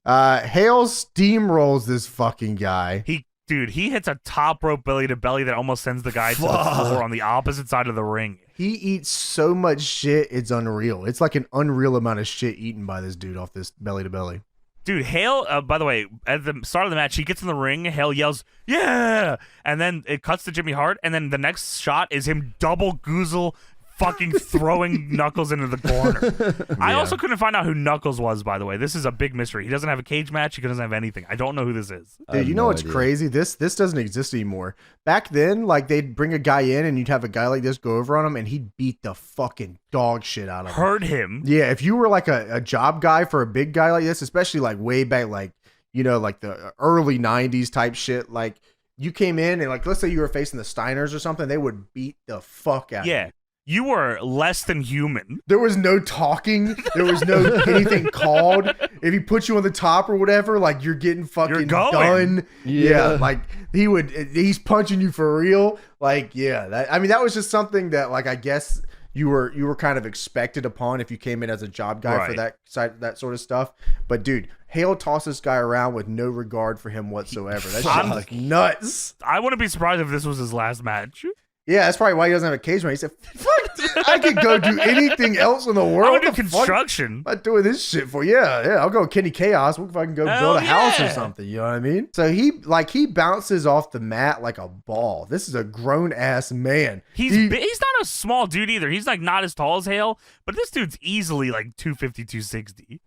Hale steamrolls this fucking guy. He hits a top rope belly to belly that almost sends the guy to the floor on the opposite side of the ring. He eats so much shit, it's unreal. It's like an unreal amount of shit eaten by this dude off this belly to belly. Dude, Hale, by the way, at the start of the match, he gets in the ring, Hale yells, yeah! And then it cuts to Jimmy Hart, and then the next shot is him double goozle fucking throwing Knuckles into the corner. I also couldn't find out who Knuckles was, by the way. This is a big mystery. He doesn't have a cage match. He doesn't have anything. I don't know who this is. Dude, you know what's crazy? This doesn't exist anymore. Back then, like, they'd bring a guy in and you'd have a guy like this go over on him and he'd beat the fucking dog shit out of him. Hurt him. Yeah, if you were like a job guy for a big guy like this, especially like way back, like, like the early 90s type shit, like you came in and like, let's say you were facing the Steiners or something, they would beat the fuck out of you. You were less than human. There was no talking. There was no anything called. If he put you on the top or whatever, like you're getting fucking done. Yeah, like he's punching you for real. Like, yeah, that was just something that, like, I guess you were kind of expected upon if you came in as a job guy for that sort of stuff. But dude, Hale tossed this guy around with no regard for him whatsoever. That shit was nuts. I wouldn't be surprised if this was his last match. Yeah, that's probably why he doesn't have a cage match. He said, fuck, dude, I could go do anything else in the world. I would do construction. I'm not doing this shit for. Yeah, I'll go Kenny Chaos. We'll fucking go build a house or something. You know what I mean? So he bounces off the mat like a ball. This is a grown ass man. He's not a small dude either. He's like not as tall as Hale, but this dude's easily like 250, 260.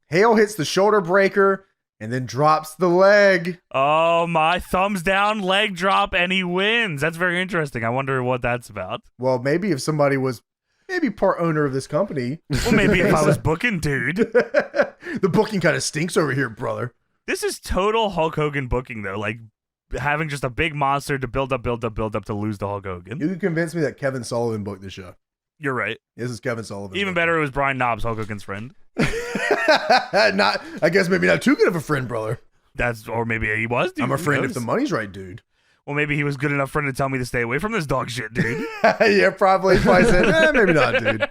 Hale hits the shoulder breaker and then drops the leg. Oh, my thumbs down leg drop, and he wins. That's very interesting. I wonder what that's about. Well, maybe if somebody was part owner of this company. Well, maybe if I was booking, dude. The booking kind of stinks over here, brother. This is total Hulk Hogan booking, though. Like, having just a big monster to build up to lose to Hulk Hogan. You can convince me that Kevin Sullivan booked the show. You're right. This is Kevin Sullivan. Even better, it was Brian Knobbs, Hulk Hogan's friend. I guess maybe not too good of a friend, brother. Or maybe he was, dude. I'm a friend if the money's right, dude. Well, maybe he was good enough friend to tell me to stay away from this dog shit, dude. Yeah, probably. He probably said, maybe not, dude.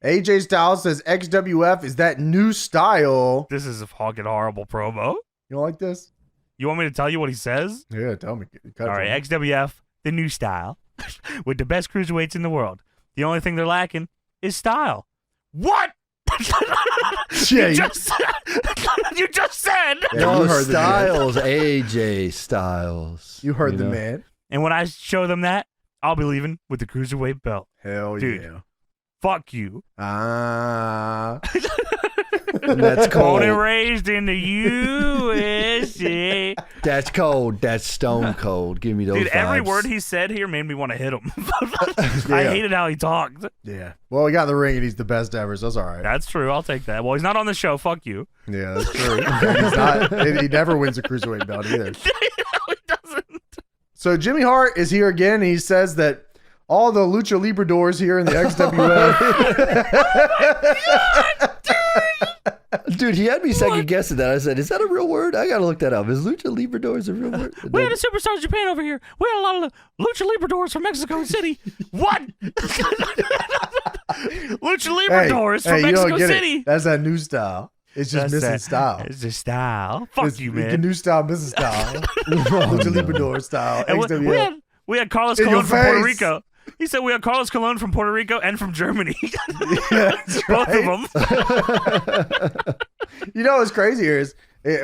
AJ Styles says XWF is that new style. This is a fucking horrible promo. You don't like this? You want me to tell you what he says? Yeah, tell me. All right, XWF, the new style, with the best cruiserweights in the world. The only thing they're lacking is style. What? Yeah, you just said. Yeah, No, you heard the man. Styles, AJ Styles. You heard the know? man. And when I show them that, I'll be leaving with the cruiserweight belt. Hell Dude. yeah. Fuck you. That's Born and cold. raised in the USA. That's cold. That's stone cold. Give me those Dude, every vibes. word he said here made me want to hit him. Yeah. I hated how he talked. Yeah. Well, he got in the ring and he's the best ever, so that's all right. That's true. I'll take that. Well, he's not on the show. Fuck you. Yeah, that's true. He's not, he never wins a cruiserweight belt either. No, he doesn't. So Jimmy Hart is here again. He says that all the lucha libradors here in the XWF. Dude, he had me second guessing that. I said, "Is that a real word? I gotta look that up. Is lucha libradors a real word?" We had a Superstars Japan over here. We had a lot of lucha libradors from Mexico City. What? Lucha libradors from you don't Mexico get City. it. That's that new style. It's just That's missing that- style. It's just style. Fuck It's you, the man. new style, missing style. Lucha librador style. And XWF. we had Carlos In your Colon from Puerto face. Rico. He said we had Carlos Colon from Puerto Rico and from Germany. Yeah, that's Both right. of them. You know what's crazy here is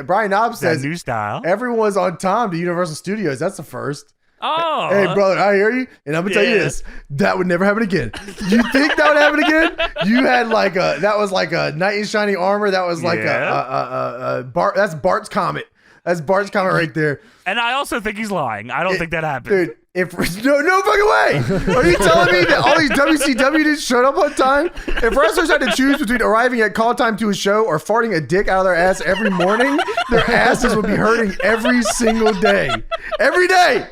Brian Knobs That says new style. everyone's on time to Universal Studios. That's the first. Oh. Hey, brother, I hear you, and I'm gonna tell you Yeah. this: that would never happen again. You think that would happen again? You had that was like a knight in shining armor. That was like Yeah. Bart. That's Bart's comet. That's Bart's comet right there, And I also think he's lying. I don't think that happened. dude. If no fucking way, are you telling me that all these WCW dudes showed up on time? If wrestlers had to choose between arriving at call time to a show or farting a dick out of their ass every morning, their asses would be hurting every single day, every day.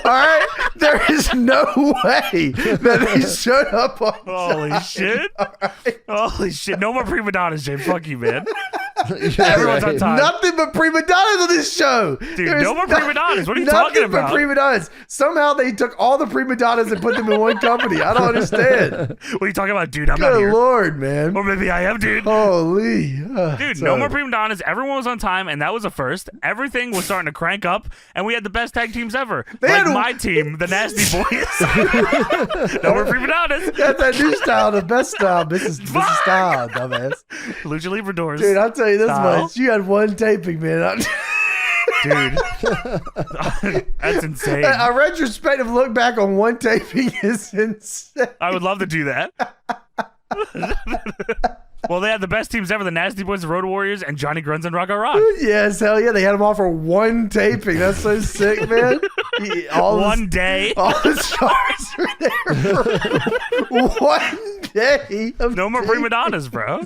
All right, there is no way that they showed up on Holy time. shit. All right? Holy shit. No more prima donnas, Jay. Fuck you, man. Yeah, Everyone's on right. time. Nothing but prima donnas on this show. Dude, There's no more prima donnas. What are you nothing talking but about? prima donnas. Somehow they took all the prima donnas and put them in one company. I don't understand. What are you talking about, dude? I'm not Good here. Lord, man. Or maybe I am, dude. Holy. Dude, So- no more prima donnas. Everyone was on time, and that was a first. Everything was starting to crank up, and we had the best tag teams ever. They Like had a- my team, the Nasty Boys. No more prima donnas. That's that new style, the best style. This is Fuck! style, dumbass. Lucha Libradors. Dude, I'll tell you this Style. much. You had one taping, man. Dude. That's insane. A retrospective look back on one taping is insane. I would love to do that. Well, they had the best teams ever, the Nasty Boys, the Road Warriors, and Johnny Grunz and Rock Rock. Yes, hell yeah. They had them all for one taping. That's so sick, man. One day. All the stars were there for one day. Of No more taping. prima donnas, bro.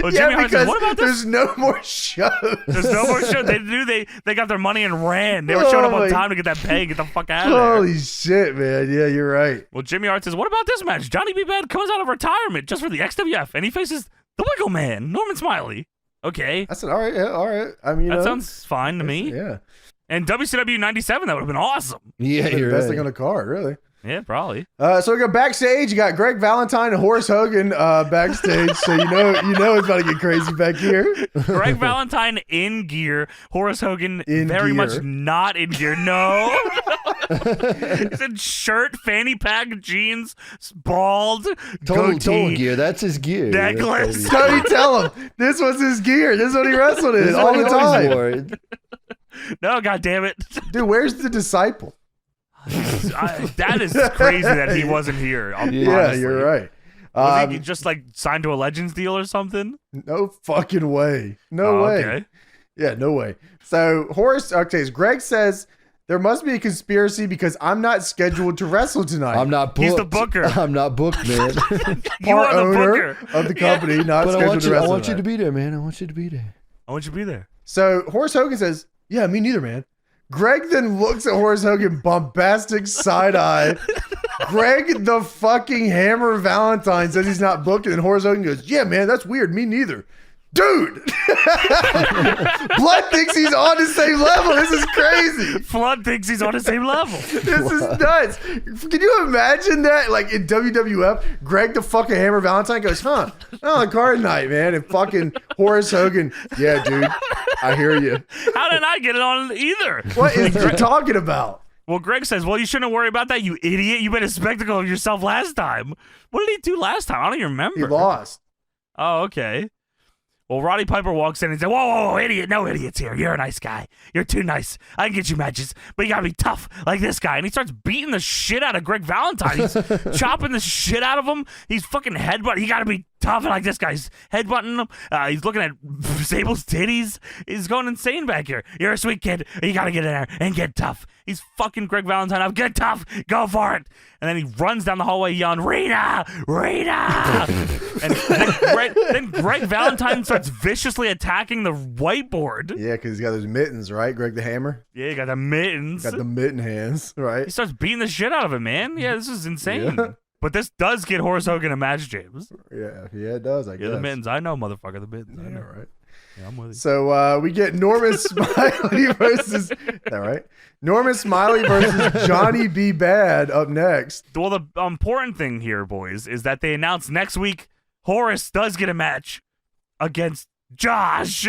Well, Yeah, Jimmy Hart because says, what about this? there's no more shows. There's no more show. They got their money and ran. They were showing up Oh on my- time to get that pay and get the fuck out of there. Holy shit, man. Yeah, you're right. Well, Jimmy Hart says, what about this match? Johnny B. Bad comes out of retirement just for the XWF, and he faces the Wiggle Man, Norman Smiley. Okay. I said, all right, yeah, all right. I mean, That sounds fine to me. Yeah. And WCW 97, that would have been awesome. Yeah, The you're best right. thing on the card, really. Yeah, probably. So we go backstage. You got Greg Valentine and Horace Hogan backstage. So you know it's about to get crazy back here. Greg Valentine in gear. Horace Hogan In very gear. much not in gear. No. He's in shirt, fanny pack, jeans, bald, Total goatee, gear. That's his gear. necklace. That's what Tony, tell him this was his gear. This is what he wrestled in This is all what he the always time. wore. No, God damn it. Dude, where's the disciple? That is crazy that he wasn't here. Yeah, honestly. you're right. Was he just like signed to a Legends deal or something? No fucking way. No Oh, way. okay. Yeah, no way. So Horace, okay, so Greg says there must be a conspiracy because I'm not scheduled to wrestle tonight. I'm not booked. He's the booker. I'm not booked, man. You Part are the owner booker. of the company, not but I scheduled want to you. I wrestle want you to tonight. be there, man. I want you to be there. I want you to be there. So Horace Hogan says, yeah, me neither, man. Greg then looks at Horace Hogan, bombastic side eye. Greg the fucking Hammer Valentine says he's not booked, and then Horace Hogan goes, yeah, man, that's weird. Me neither. Dude, Blood thinks he's on the same level. This is crazy. Flood thinks he's on the same level. This is nuts. Can you imagine that? Like in WWF, Greg the fucking Hammer Valentine goes, huh? Oh, card night, man. And fucking Horace Hogan, yeah, dude, I hear you. How did I get it on either? What is you talking about? Well, Greg says, well, you shouldn't worry about that, you idiot. You made a spectacle of yourself last time. What did he do last time? I don't even remember. He lost. Oh, okay. Well, Roddy Piper walks in and says, whoa, idiot. No idiots here. You're a nice guy. You're too nice. I can get you matches, but you got to be tough like this guy. And he starts beating the shit out of Greg Valentine. He's chopping the shit out of him. He's fucking headbutting. You got to be tough like this guy. He's headbutting him. He's looking at Sable's titties. He's going insane back here. You're a sweet kid. You got to get in there and get tough. He's fucking Greg Valentine up. Get tough. Go for it. And then he runs down the hallway yelling, Rena! And then Greg Valentine starts viciously attacking the whiteboard. Yeah, because he's got those mittens, right? Greg the Hammer. Yeah, he got the mittens. Got the mitten hands, right? He starts beating the shit out of him, man. Yeah, this is insane. Yeah. But this does get Horace Hogan a match, James. Yeah, it does, I guess. Yeah, the mittens. I know, motherfucker, the mittens. I Yeah, know. right. Yeah, I'm with you. So we get Norman Smiley versus, is that right? Norman Smiley versus Johnny B. Bad up next. Well, the important thing here, boys, is that they announced next week Horace does get a match against Josh.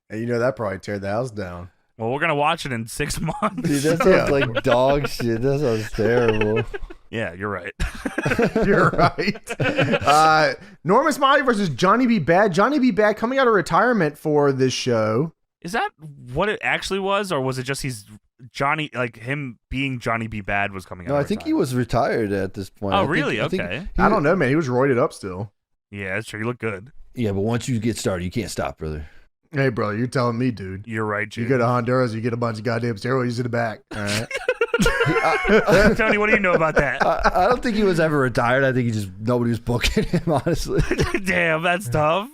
And you know that probably teared the house down. Well, we're going to watch it in 6 months. Dude, that sounds like dog shit. That sounds terrible. Yeah, you're right. You're right. Norman Smiley versus Johnny B. Bad. Johnny B. Bad coming out of retirement for this show. Is that what it actually was, or was it just he's Johnny, like him being Johnny B. Bad was coming out? No, of I think he retirement? was retired at this point. Oh, I think- really? I think Okay. he- I don't know, man. He was roided up still. Yeah, that's true. You look good. Yeah, but once you get started, you can't stop, brother. Hey, brother, you're telling me, dude. You're right, You James. go to Honduras, you get a bunch of goddamn steroids in the back. All right. Tony, what do you know about that? I don't think he was ever retired. I think nobody was booking him, honestly. Damn, that's tough.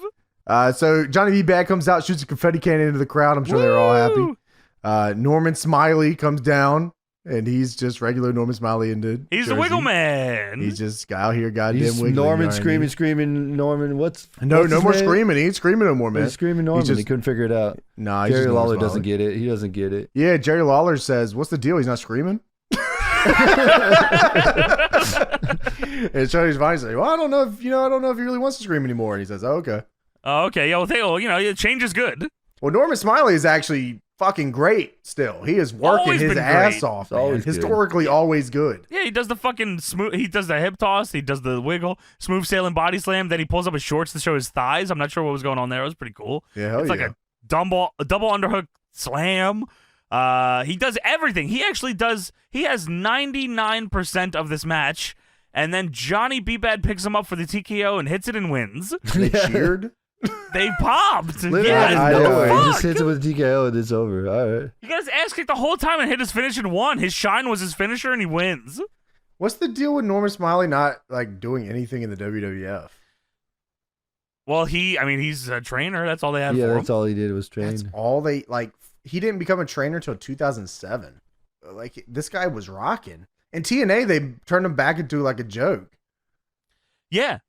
So Johnny B. Bad comes out, shoots a confetti cannon into the crowd. I'm sure they're all happy. Woo! Norman Smiley comes down, and he's just regular Norman Smiley into He's the Jersey. Wiggle Man. He's just out here goddamn He's wiggling. Norman you know what I mean? screaming. Norman, what's No his more name? screaming. He ain't screaming no more, man. He's screaming Norman. just- He couldn't figure it out. Nah, he's Jerry just Norman Lawler doesn't Smiley. get it. He doesn't get it. Yeah, Jerry Lawler says, "What's the deal? He's not screaming." And Johnny's fine. He's like, "Well, I don't know if he really wants to scream anymore." And he says, "Oh, okay." Oh, okay. Yeah, well, change is good. Well, Norman Smiley is actually fucking great still. He is working Always his been ass great. off, man. Always good. Historically, always good. Yeah, he does the fucking smooth. He does the hip toss. He does the wiggle, smooth sailing body slam. Then he pulls up his shorts to show his thighs. I'm not sure what was going on there. It was pretty cool. Yeah, hell It's like yeah. a double underhook slam. He does everything. He actually does. He has 99% of this match, and then Johnny B. Bad picks him up for the TKO and hits it and wins. They cheered. They popped. Literally, Yeah, I Out of know. nowhere. He just fuck. hits it with a TKO and it's over. All right. He got his ass kicked the whole time and hit his finish and won. His shine was his finisher, and he wins. What's the deal with Norman Smiley not like doing anything in the WWF? Well, he's a trainer. That's all they had Yeah, for that's him. all he did was That's train. all they like. He didn't become a trainer until 2007. Like this guy was rocking. In TNA, they turned him back into like a joke. Yeah.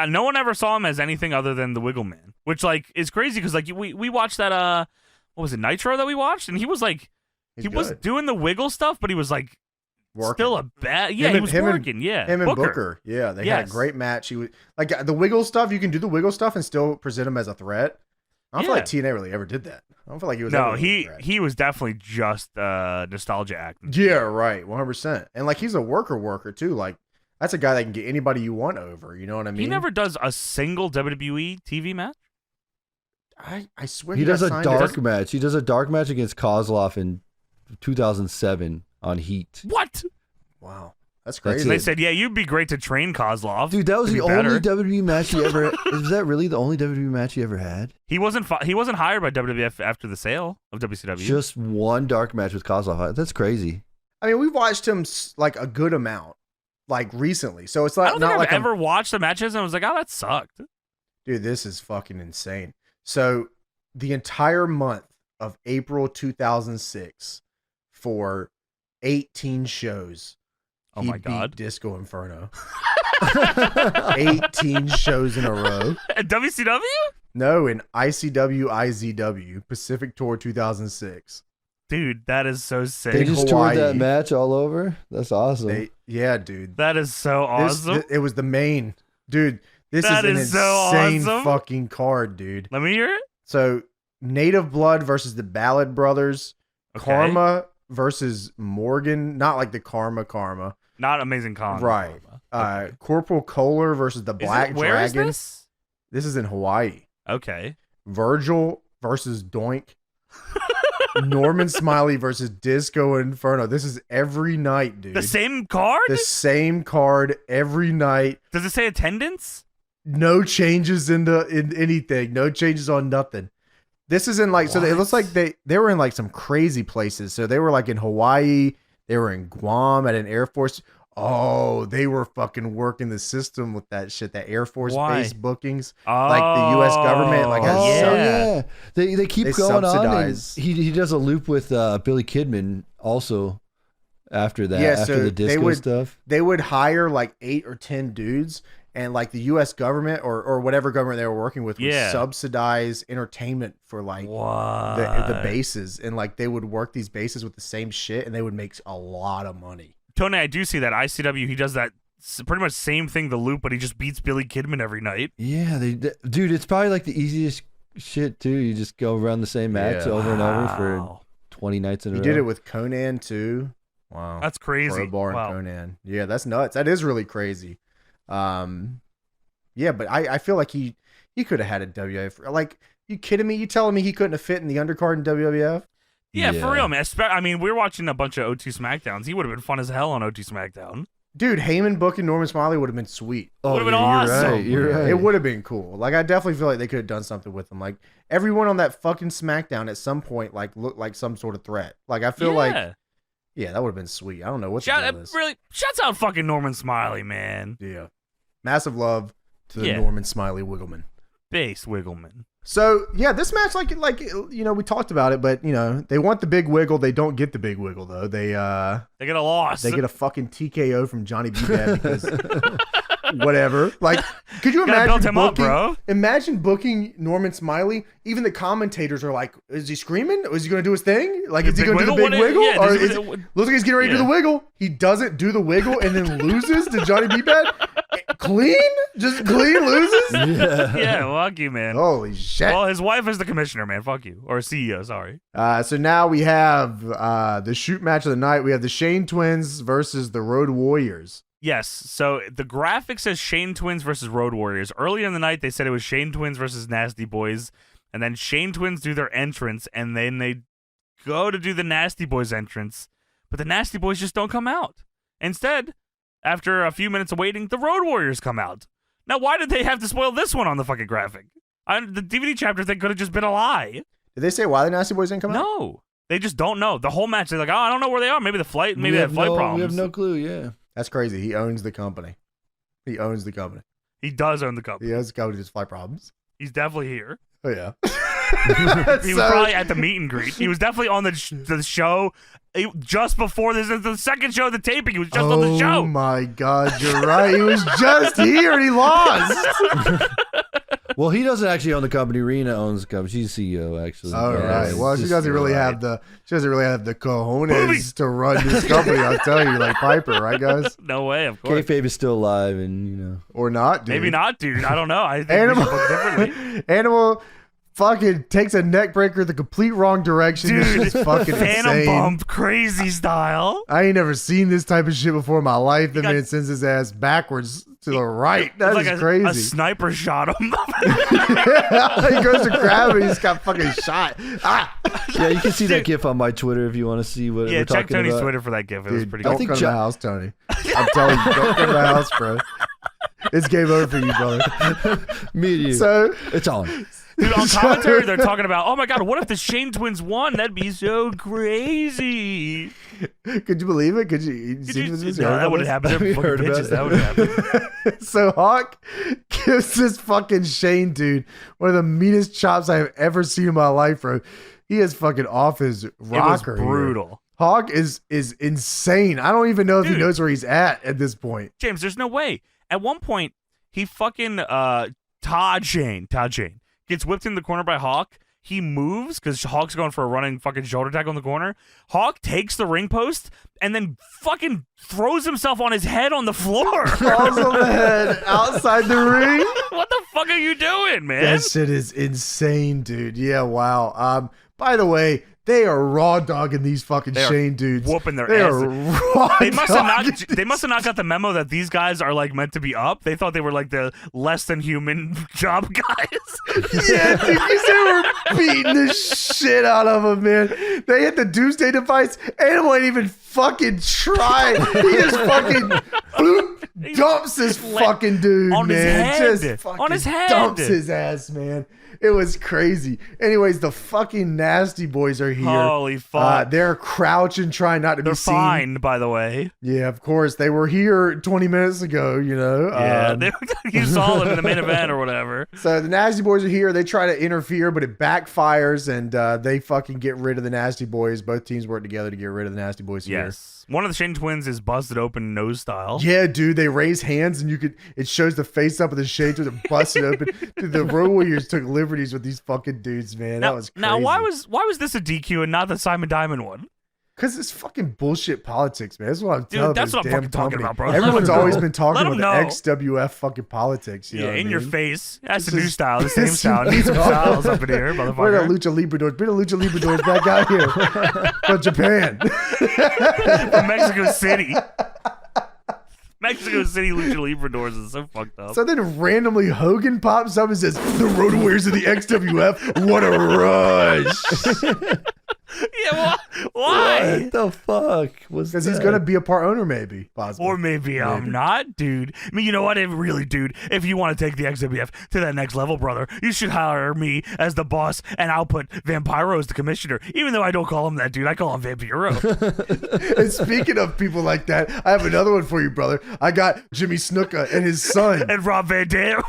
No one ever saw him as anything other than the Wiggle Man, which like is crazy because like we watched that what was it, Nitro that we watched, and he was like He's he was good. doing the wiggle stuff, but he was like Working. still a bad. Yeah, Him he and- was him and- working. Yeah, Him and Booker. Yeah, they had Yes. a great match. He was like the wiggle stuff. You can do the wiggle stuff and still present him as a threat. I don't feel like TNA really ever did that. I don't feel like he was. No, ever really a threat. he was definitely just nostalgia acting. Yeah, right, 100%. And like he's a worker too. Like that's a guy that can get anybody you want over. You know what I mean? He never does a single WWE TV match. I swear He does got a signed dark to- match. He does a dark match against Kozlov in 2007 on Heat. What? Wow, that's That's crazy. And they it. said, yeah, you'd be great to train Kozlov. Dude, that was to the be better. only WWE match he ever. Is that really the only WWE match he ever had? He wasn't hired by WWF after the sale of WCW. Just one dark match with Kozlov. That's crazy. I mean, we've watched him like a good amount, like recently. So it's I not don't not think like I've ever watched the matches and I was like, oh, that sucked. dude, this is fucking insane. So the entire month of April 2006 for 18 shows. Oh he my God. beat Disco Inferno. 18 shows in a row. At WCW? No, in ICW, IZW, Pacific Tour 2006. Dude, that is so sick. They Big just Hawaii. toured that match all over. That's awesome. Yeah, dude. That is so awesome. It was the main. Dude, this That is an is so insane awesome. fucking card, dude. Let me hear it. So, Native Blood versus the Ballad Brothers. Okay. Karma versus Morgan, not like the Karma. Not Amazing Kong. Right. Okay. Corporal Kohler versus the Black Where Dragon. is this? This is in Hawaii. Okay. Virgil versus Doink. Norman Smiley versus Disco Inferno. This is every night, dude. The same card? The same card every night. Does it say attendance? No changes in anything. No changes on nothing. This is in like, so it looks like they were in like some crazy places. So they were like in Hawaii. They were in Guam at an Air Force. Oh, they were fucking working the system with that shit. That Air Force base bookings, like the U.S. government, like yeah. They keep going subsidize. on. And he does a loop with Billy Kidman also after that. Yeah, after so the disco stuff. They would hire like 8 or 10 dudes, and like the U.S. government or whatever government they were working with would subsidize entertainment for like the bases, and like they would work these bases with the same shit, and they would make a lot of money. Tony, I do see that ICW. He does that pretty much same thing, the loop, but he just beats Billy Kidman every night. Yeah, dude, it's probably like the easiest shit too. You just go around the same match over and over for 20 nights in a row. He did it with Conan too. Wow, that's crazy. Crowbar and Conan. Yeah, that's nuts. That is really crazy. Yeah, but I feel like he could have had a WWF. Like, you kidding me? You telling me he couldn't have fit in the undercard in WWF? Yeah, for real, man. I mean, we were watching a bunch of OT SmackDowns. He would have been fun as hell on OT SmackDown. Dude, Heyman booking Norman Smiley would have been sweet. Would have been awesome. You're right. It would have been cool. Like, I definitely feel like they could have done something with him. Like, everyone on that fucking SmackDown at some point, like, looked like some sort of threat. Like, I feel like, yeah, that would have been sweet. I don't know what the deal is. Really, shouts out fucking Norman Smiley, man. Yeah. Massive love to the Norman Smiley Wiggleman. Base Wiggleman. So, yeah, this match, like you know, we talked about it, but, you know, they want the big wiggle. They don't get the big wiggle, though. They get a loss. They get a fucking TKO from Johnny B. Bad because whatever. Like, could you imagine build him up, bro? Imagine booking Norman Smiley. Even the commentators are like, is he screaming? Is he going to do his thing? Like, is he going to do the big wiggle? Yeah, or looks like he's getting ready to do the wiggle. He doesn't do the wiggle and then loses to Johnny B. Bad. Clean? Just clean loses? Yeah, fuck you, man. Holy shit. Well, his wife is the commissioner, man. Fuck you. Or CEO, sorry. So now we have the shoot match of the night. We have the Shane Twins versus the Road Warriors. Yes. So the graphic says Shane Twins versus Road Warriors. Earlier in the night, they said it was Shane Twins versus Nasty Boys. And then Shane Twins do their entrance, and then they go to do the Nasty Boys entrance. But the Nasty Boys just don't come out. Instead, after a few minutes of waiting, the Road Warriors come out. Now, why did they have to spoil this one on the fucking graphic? The DVD chapter thing could have just been a lie. Did they say why the Nasty Boys didn't come out? No. They just don't know. The whole match, they're like, oh, I don't know where they are. Maybe the flight, maybe they have flight problems. We have no clue, yeah. That's crazy. He owns the company. He owns the company. He does own the company. He owns the company. Just flight problems. He's definitely here. Oh, yeah. He was probably at the meet and greet. He was definitely on the show just before this is the second show of the taping. He was just on the show. Oh my God, you're right. He was just here and he lost. Well, he doesn't actually own the company. Rena owns the company. She's CEO, actually. All right. Well, she doesn't really have the cojones to run this company. I'll tell you, like Piper, right, guys? No way, of course. Kayfabe is still alive, and you know, or not, dude. Maybe not, dude. I don't know. I think we should book differently. Animal fucking takes a neck breaker the complete wrong direction. Dude, this is fucking Phantom insane. Bump, crazy style. I ain't never seen this type of shit before in my life. The man sends his ass backwards to the right. That's like crazy. A sniper shot him. He goes to grab it. He's got fucking shot. Ah. Yeah, you can see that gif on my Twitter if you want to see what we're talking about. Yeah, check Tony's Twitter for that gif. It was pretty don't cool. come to the house, Tony. I'm telling you, don't come to the house, bro. It's game over for you, brother. Me and you. So it's on. Dude, on commentary, they're talking about, oh my God, what if the Shane Twins won? That'd be so crazy. Could you believe it? Could you? No, that wouldn't happen. They're fucking bitches. That would happen. So Hawk gives this fucking Shane dude one of the meanest chops I have ever seen in my life, bro. He is fucking off his rocker. It was brutal. Here. Hawk is insane. I don't even know if he knows where he's at this point. James, there's no way. At one point, he fucking Todd Shane gets whipped in the corner by Hawk. He moves because Hawk's going for a running fucking shoulder tag on the corner. Hawk takes the ring post and then fucking throws himself on his head on the floor. Falls on the head outside the ring. What the fuck are you doing, man? That shit is insane, dude. Yeah, wow. By the way, They are raw dogging these fucking They are Shane dudes. whooping their They ass. are raw They must have dogging not. They must have not got the memo that these guys are like meant to be up. They thought they were like the less than human job guys. Yeah, dude, because they were beating the shit out of him, man. They hit the doomsday device. Animal ain't even fucking try. He just fucking bloop, dumps this fucking dude, on his man. head. Just fucking On his head. dumps his ass, man. It was crazy. Anyways, the fucking nasty boys are here. Holy fuck. They're crouching, trying not to They're be seen. fine, by the way. Yeah, of course. They were here 20 minutes ago, you know. Yeah, you saw them in the main event or whatever. So the Nasty Boys are here. They try to interfere, but it backfires, and they fucking get rid of the Nasty Boys. Both teams work together to get rid of the Nasty Boys here. Yes. One of the Shane twins is busted open nose style. Yeah, dude, they raise hands, and it shows the face up of the Shane twins and busted open. Dude, the Road Warriors took liberties with these fucking dudes, man. That was crazy. Now, why was this a DQ and not the Simon Diamond one? Because it's fucking bullshit politics, man. That's what I'm telling you. That's what I'm fucking talking about, bro. Everyone's always been talking Let about 'em the XWF fucking politics. You know what I in your mean? face. That's This a new is- style. The same this style. is- Need some styles up in here, Where the motherfucker. Lucha Libradors? Bring the Lucha Libradors back out here. From Japan. From Mexico City. Mexico City Lucha Libradors is so fucked up. So then randomly Hogan pops up and says, "The Road Warriors of the XWF, what a rush!" Yeah, why? What the fuck was Because that? he's gonna be a part owner, maybe, possibly. Or maybe I'm not, dude. I mean, you know what? Really, dude, if you want to take the XWF to that next level, brother, you should hire me as the boss, and I'll put Vampiro as the commissioner. Even though I don't call him that, dude, I call him Vampiro. And speaking of people like that, I have another one for you, brother. I got Jimmy Snuka and his son. And Rob Van Dam.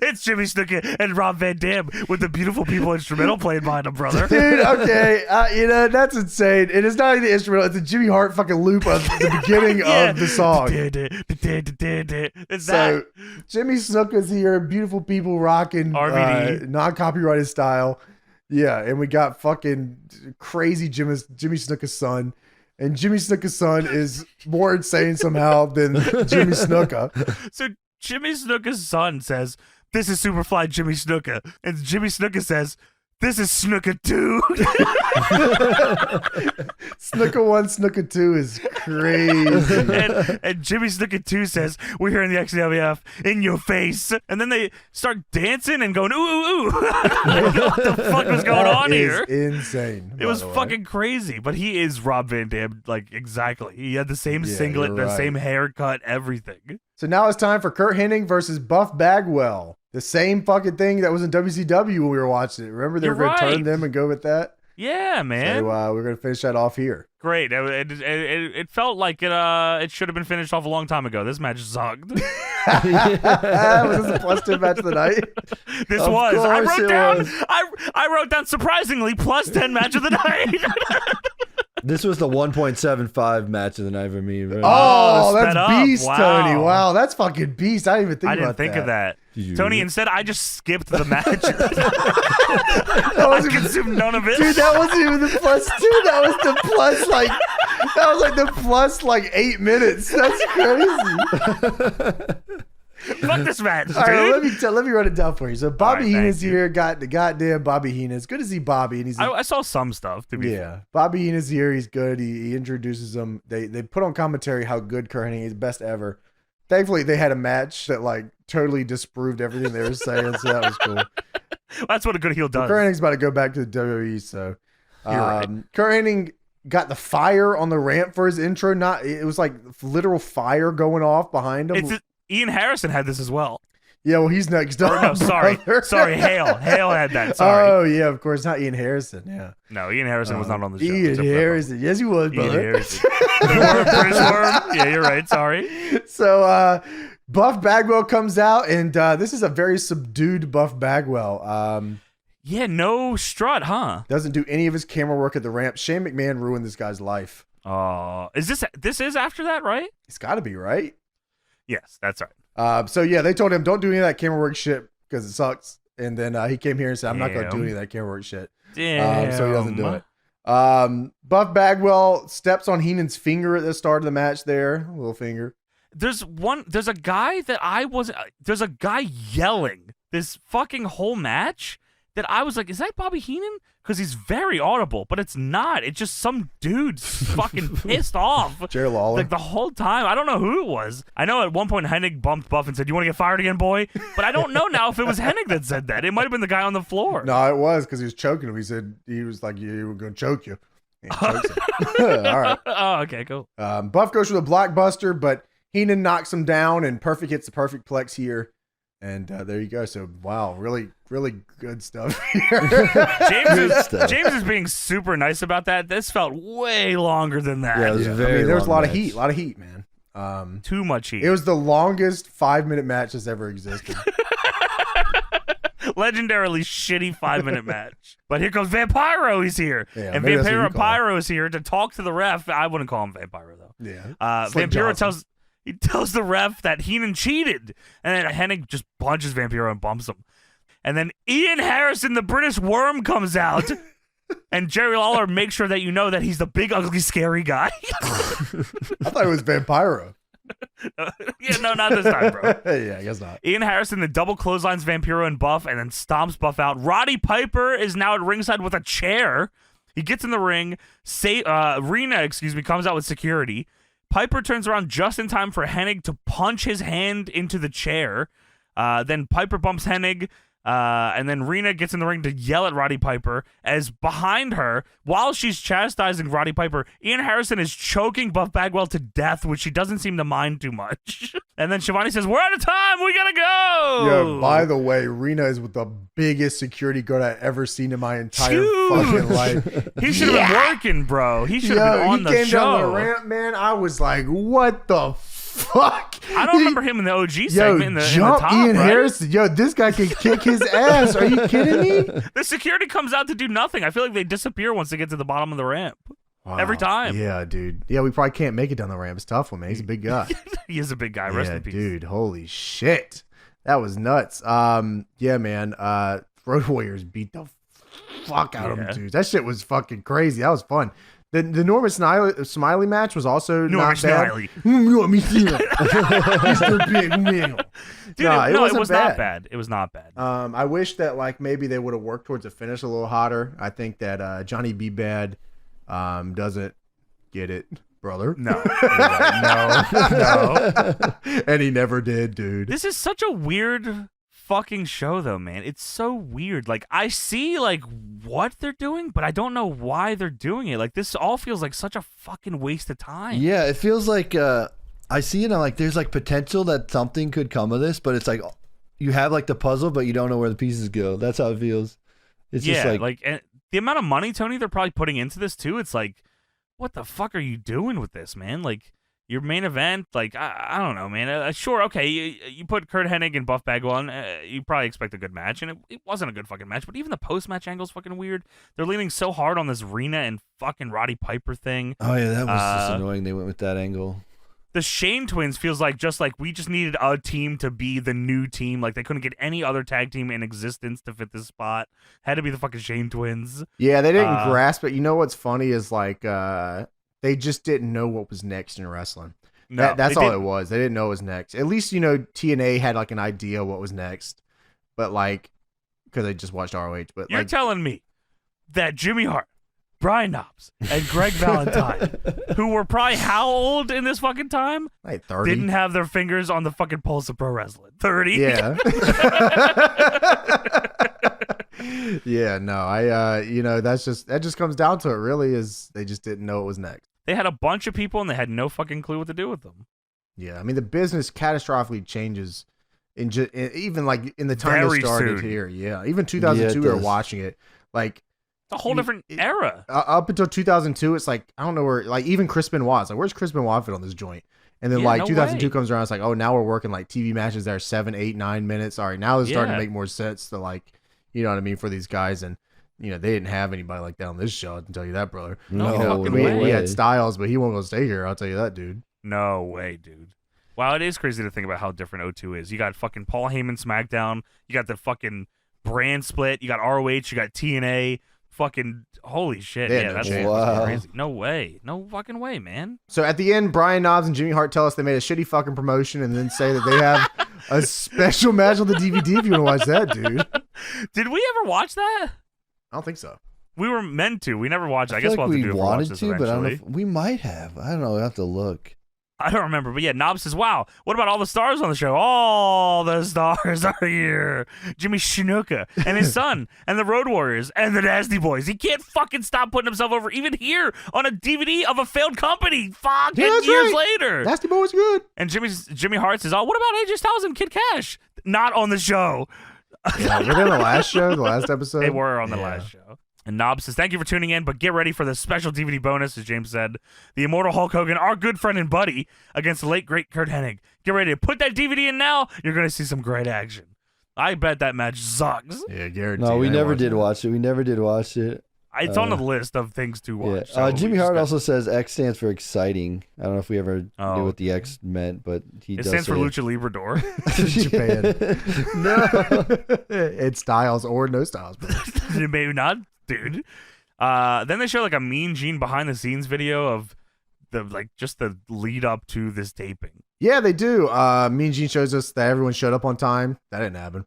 It's Jimmy Snuka and Rob Van Dam with the beautiful people instrumental playing behind them, brother. Dude, okay, that's insane. It is not even the instrumental; it's a Jimmy Hart fucking loop of the beginning of the song. It's So that. Jimmy Snuka's here, beautiful people rocking RVD. non-copyrighted style. Yeah, and we got fucking crazy Jimmy Snuka's son. And Jimmy Snuka's son is more insane somehow than Jimmy Snuka. So Jimmy Snuka's son says, "This is Superfly Jimmy Snuka," and Jimmy Snuka says, "This is Snuka 2." Snuka 1, Snuka 2 is crazy. and Jimmy Snuka 2 says, "We're here in the XWF, in your face." And then they start dancing and going, "Ooh, ooh, ooh." What the fuck was going on That here? is insane. It was fucking crazy, but he is Rob Van Dam, like, exactly. He had the same Yeah, singlet, you're the right. same haircut, everything. So now it's time for Curt Hennig versus Buff Bagwell. The same fucking thing that was in WCW when we were watching it. Remember they were You're going to turn right. them and go with that? Yeah, man. So we're going to finish that off here. Great. It felt like it should have been finished off a long time ago. This match sucked. Was this a plus 2 match of the night? This Of was. I course wrote it down. was. I wrote down surprisingly plus 10 match of the night. This was the 1.75 match of the night for me. Right? Oh, sped that's up. beast, Wow. Tony. Wow, that's fucking beast. I didn't even think I about didn't think of that. You- Tony, instead, I just skipped the match. That I wasn't, consumed none of it. dude, that wasn't even the plus 2. That was the plus, like, that was like the plus, like, 8 minutes. That's crazy. Fuck this match, dude. All right, let me run it down for you. So Bobby All right, Heenan's thank you. here. Got the goddamn Bobby Heenan. It's good to see Bobby, and he's I saw some stuff, to be fair. yeah. Bobby Heenan's here. He's good. He introduces them. They put on commentary how good Curt Hennig is, best ever. Thankfully, they had a match that like totally disproved everything they were saying, so that was cool. That's what a good heel does. Curt Hennig's about to go back to the WWE, so You're right. Curt Hennig got the fire on the ramp for his intro. It was like literal fire going off behind him. Ian Harrison had this as well. Yeah, well, he's next Or, up. no, sorry. brother. Sorry, Hale. Hale had that. Sorry. Oh yeah, of course, not Ian Harrison. Yeah, No, Ian Harrison was not on the show. Ian except for that Harrison. Yes, he was, one. Ian brother. Harrison. The worm, British worm. Yeah, you're right. Sorry. So Buff Bagwell comes out, and this is a very subdued Buff Bagwell. Yeah, no strut, huh? Doesn't do any of his camera work at the ramp. Shane McMahon ruined this guy's life. Is this is after that, right? It's got to be, right? Yes, that's right. So yeah, they told him don't do any of that camera work shit because it sucks. And then he came here and said, "I'm not going to do Damn. any of that camera work shit." Damn. So he doesn't do it. Buff Bagwell steps on Heenan's finger at the start of the match. There, little finger. There's a guy that there's a guy yelling this fucking whole match that I was like, is that Bobby Heenan? Because he's very audible, but it's not. It's just some dude fucking pissed off. Jerry Lawler. Like the whole time. I don't know who it was. I know at one point Hennig bumped Buff and said, you want to get fired again, boy? But I don't know now if it was Hennig that said that. It might have been the guy on the floor. No, it was because he was choking him. He said, he was like, you were going to choke you. And he chokes him. All right. Oh, okay, cool. Buff goes for the blockbuster, but Heenan knocks him down, and Perfect hits the perfect plex here. And there you go. So, wow, really, really good stuff here. James is being super nice about that. This felt way longer than that. Yeah, it was very there was a lot long of heat, man. Too much heat. It was the longest 5-minute match that's ever existed. Legendarily shitty 5-minute match. But here comes Vampiro. He's here. Yeah, and Vampiro is here to talk to the ref. I wouldn't call him Vampiro, though. Yeah. Vampiro tells the ref that Heenan cheated. And then Hennig just punches Vampiro and bumps him. And then Ian Harrison, the British Worm, comes out. And Jerry Lawler makes sure that you know that he's the big, ugly, scary guy. I thought it was Vampiro. Yeah, no, not this time, bro. Yeah, I guess not. Ian Harrison then double clotheslines Vampiro and Buff and then stomps Buff out. Roddy Piper is now at ringside with a chair. He gets in the ring. Rena, comes out with security. Piper turns around just in time for Hennig to punch his hand into the chair. Then Piper bumps Hennig. And then Rena gets in the ring to yell at Roddy Piper as behind her, while she's chastising Roddy Piper, Ian Harrison is choking Buff Bagwell to death, which she doesn't seem to mind too much. And then Shivani says, we're out of time. We gotta go. Yo, by the way, Rena is with the biggest security guard I've ever seen in my entire fucking life. He should have been working, bro. He should have been on the show. He came down the ramp, man. I was like, what the fuck? I don't remember him in the OG segment in the top, Ian right? Harrison. Yo, this guy can kick his ass. Are you kidding me? The security comes out to do nothing. I feel like they disappear once they get to the bottom of the ramp. Wow. Every time. Yeah, dude. Yeah, we probably can't make it down the ramp. It's tough one, man. He's a big guy. He is a big guy. Rest in peace. Dude. Holy shit. That was nuts. Yeah, man. Road Warriors beat the fuck out of him, dude. That shit was fucking crazy. That was fun. The Norman Smiley match was also not bad. Smiley. Mr. Big Man. Dude, it was not bad. It was not bad. I wish that like maybe they would have worked towards a finish a little hotter. I think that Johnny B. Bad doesn't get it, brother. No. No. And he never did, dude. This is such a weird fucking show though, man. It's so weird. Like I see like what they're doing, but I don't know why they're doing it. Like this all feels like such a fucking waste of time. Yeah, it feels like I see it and I'm like there's like potential that something could come of this, but it's like you have like the puzzle but you don't know where the pieces go. That's how it feels. It's just like and the amount of money, Tony, they're probably putting into this too. It's like, what the fuck are you doing with this, man? Like your main event, like I don't know, man. Sure, okay, you put Curt Hennig and Buff Bagwell on, you probably expect a good match, and it wasn't a good fucking match. But even the post-match angle's fucking weird. They're leaning so hard on this Rena and fucking Roddy Piper thing. Oh yeah, that was just annoying. They went with that angle. The Shane twins feels like we just needed a team to be the new team. Like they couldn't get any other tag team in existence to fit this spot. Had to be the fucking Shane twins. Yeah, they didn't grasp it. You know what's funny is like they just didn't know what was next in wrestling. No, that's all it was. They didn't know what was next. At least, you know, TNA had like an idea what was next. But like, because they just watched ROH. But you're telling me that Jimmy Hart, Brian Knobbs, and Greg Valentine, who were probably how old in this fucking time? Like 30. Didn't have their fingers on the fucking pulse of pro wrestling. 30? Yeah. Yeah, no, you know, that just comes down to it really is they just didn't know what was next. They had a bunch of people and they had no fucking clue what to do with them. Yeah, I mean, the business catastrophically changes even like in the time Very they started soon. Here. Yeah, even 2002 we were watching it. Like, it's a whole different era. Up until 2002, it's like, I don't know where, like, even Chris Benoit's like, where's Chris Benoit fit on this joint? And then, 2002 comes around, it's like, oh, now we're working, like, TV matches that are 7, 8, 9 minutes. All right, now it's starting to make more sense to, like, you know what I mean, for these guys. And, you know, they didn't have anybody like that on this show, I can tell you that, brother. No, we had Styles, but he won't go stay here, I'll tell you that, dude. No way, dude. Wow, it is crazy to think about how different O2 is. You got fucking Paul Heyman SmackDown. You got the fucking brand split. You got ROH. You got TNA. fucking holy shit. They had Yeah, no that's chance. fucking Wow. crazy. No way. No fucking way, man. So at the end, Brian Knobbs and Jimmy Hart tell us they made a shitty fucking promotion and then say that they have a special match on the DVD if you want to watch that, dude. Did we ever watch that? I don't think so. We were meant to. We never watched it. I feel guess like we'll have to we do it for watch wanted this to, but I don't know. eventually. If, we might have. I don't know. I have to look. I don't remember, but yeah, Knob says, wow, what about all the stars on the show? All the stars are here. Jimmy Snuka and his son and the Road Warriors and the Nasty Boys. He can't fucking stop putting himself over even here on a DVD of a failed company fucking Yeah, that's years right. later. Nasty Boy was good. And Jimmy Hart says, oh, what about AJ Styles and Kid Cash? Not on the show. Yeah, were they on the last show, the last episode? They were on the Yeah. last show. And Knob says, thank you for tuning in, but get ready for the special DVD bonus, as James said. The immortal Hulk Hogan, our good friend and buddy, against the late, great Curt Hennig. Get ready to put that DVD in now. You're going to see some great action. I bet that match sucks. Yeah, guaranteed. No, we I never watched did it. watch it. We never did watch it. It's on the list of things to Yeah. watch. so we Jimmy just Hart got- also says X stands for exciting. I don't know if we ever Oh. knew what the X meant, but he It does stands for say it. Lucha Librador. Japan. No. It's Styles or no Styles, bro. Maybe not, dude. Then they show like a Mean Gene behind the scenes video of just the lead up to this taping. Yeah, they do. Mean Gene shows us that everyone showed up on time. That didn't happen.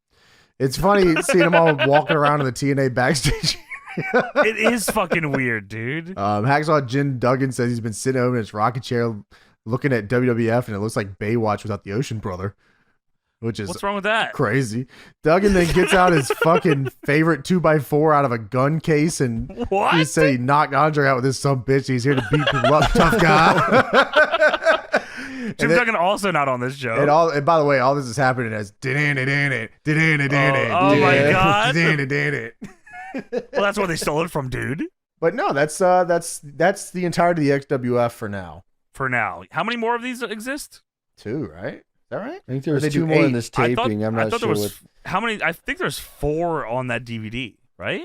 It's funny seeing them all walking around in the TNA backstage. It is fucking weird, dude. Hacksaw Jim Duggan says he's been sitting over in his rocking chair looking at WWF, and it looks like Baywatch without the Ocean Brother, which is What's wrong with that? crazy. Duggan then gets out his fucking favorite 2x4 out of a gun case, and What? he said he knocked Andre out with this some bitch. He's here to beat people up, tough guy. Jim then- Duggan also not on this show. And by the way, all this is happening as Oh my God. Well, that's where they stole it from, dude. But no, that's the entirety of the XWF for now. For now, how many more of these exist? 2, right? Is that right? I think there Or was they do 2 more in 8. this I thought taping. I'm not there sure was what. how many. I think there's 4 on that DVD, right?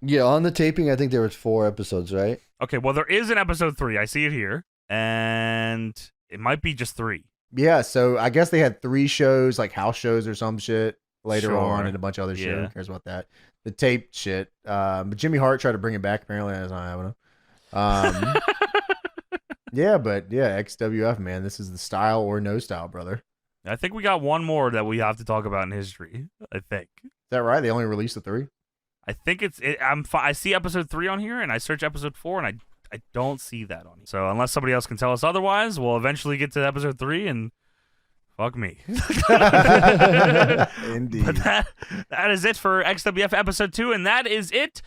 Yeah, on the taping, I think there was 4 episodes, right? Okay, well there is an episode 3. I see it here, and it might be just 3. Yeah, so I guess they had 3 shows, like house shows or some shit later Sure. on, and a bunch of other shit. Yeah. Who cares about that? The taped shit. But Jimmy Hart tried to bring it back. Apparently, that's not happening. Yeah, but yeah, XWF, man, this is the style or no style, brother. Is I think we got one more that we have to talk about in history. I think. that right? They only released the 3. I think I see episode 3 on here, and I search episode 4, and I don't see that on here. So unless somebody else can tell us otherwise, we'll eventually get to episode 3 and fuck me. Indeed. But that is it for XWF episode 2, and that is it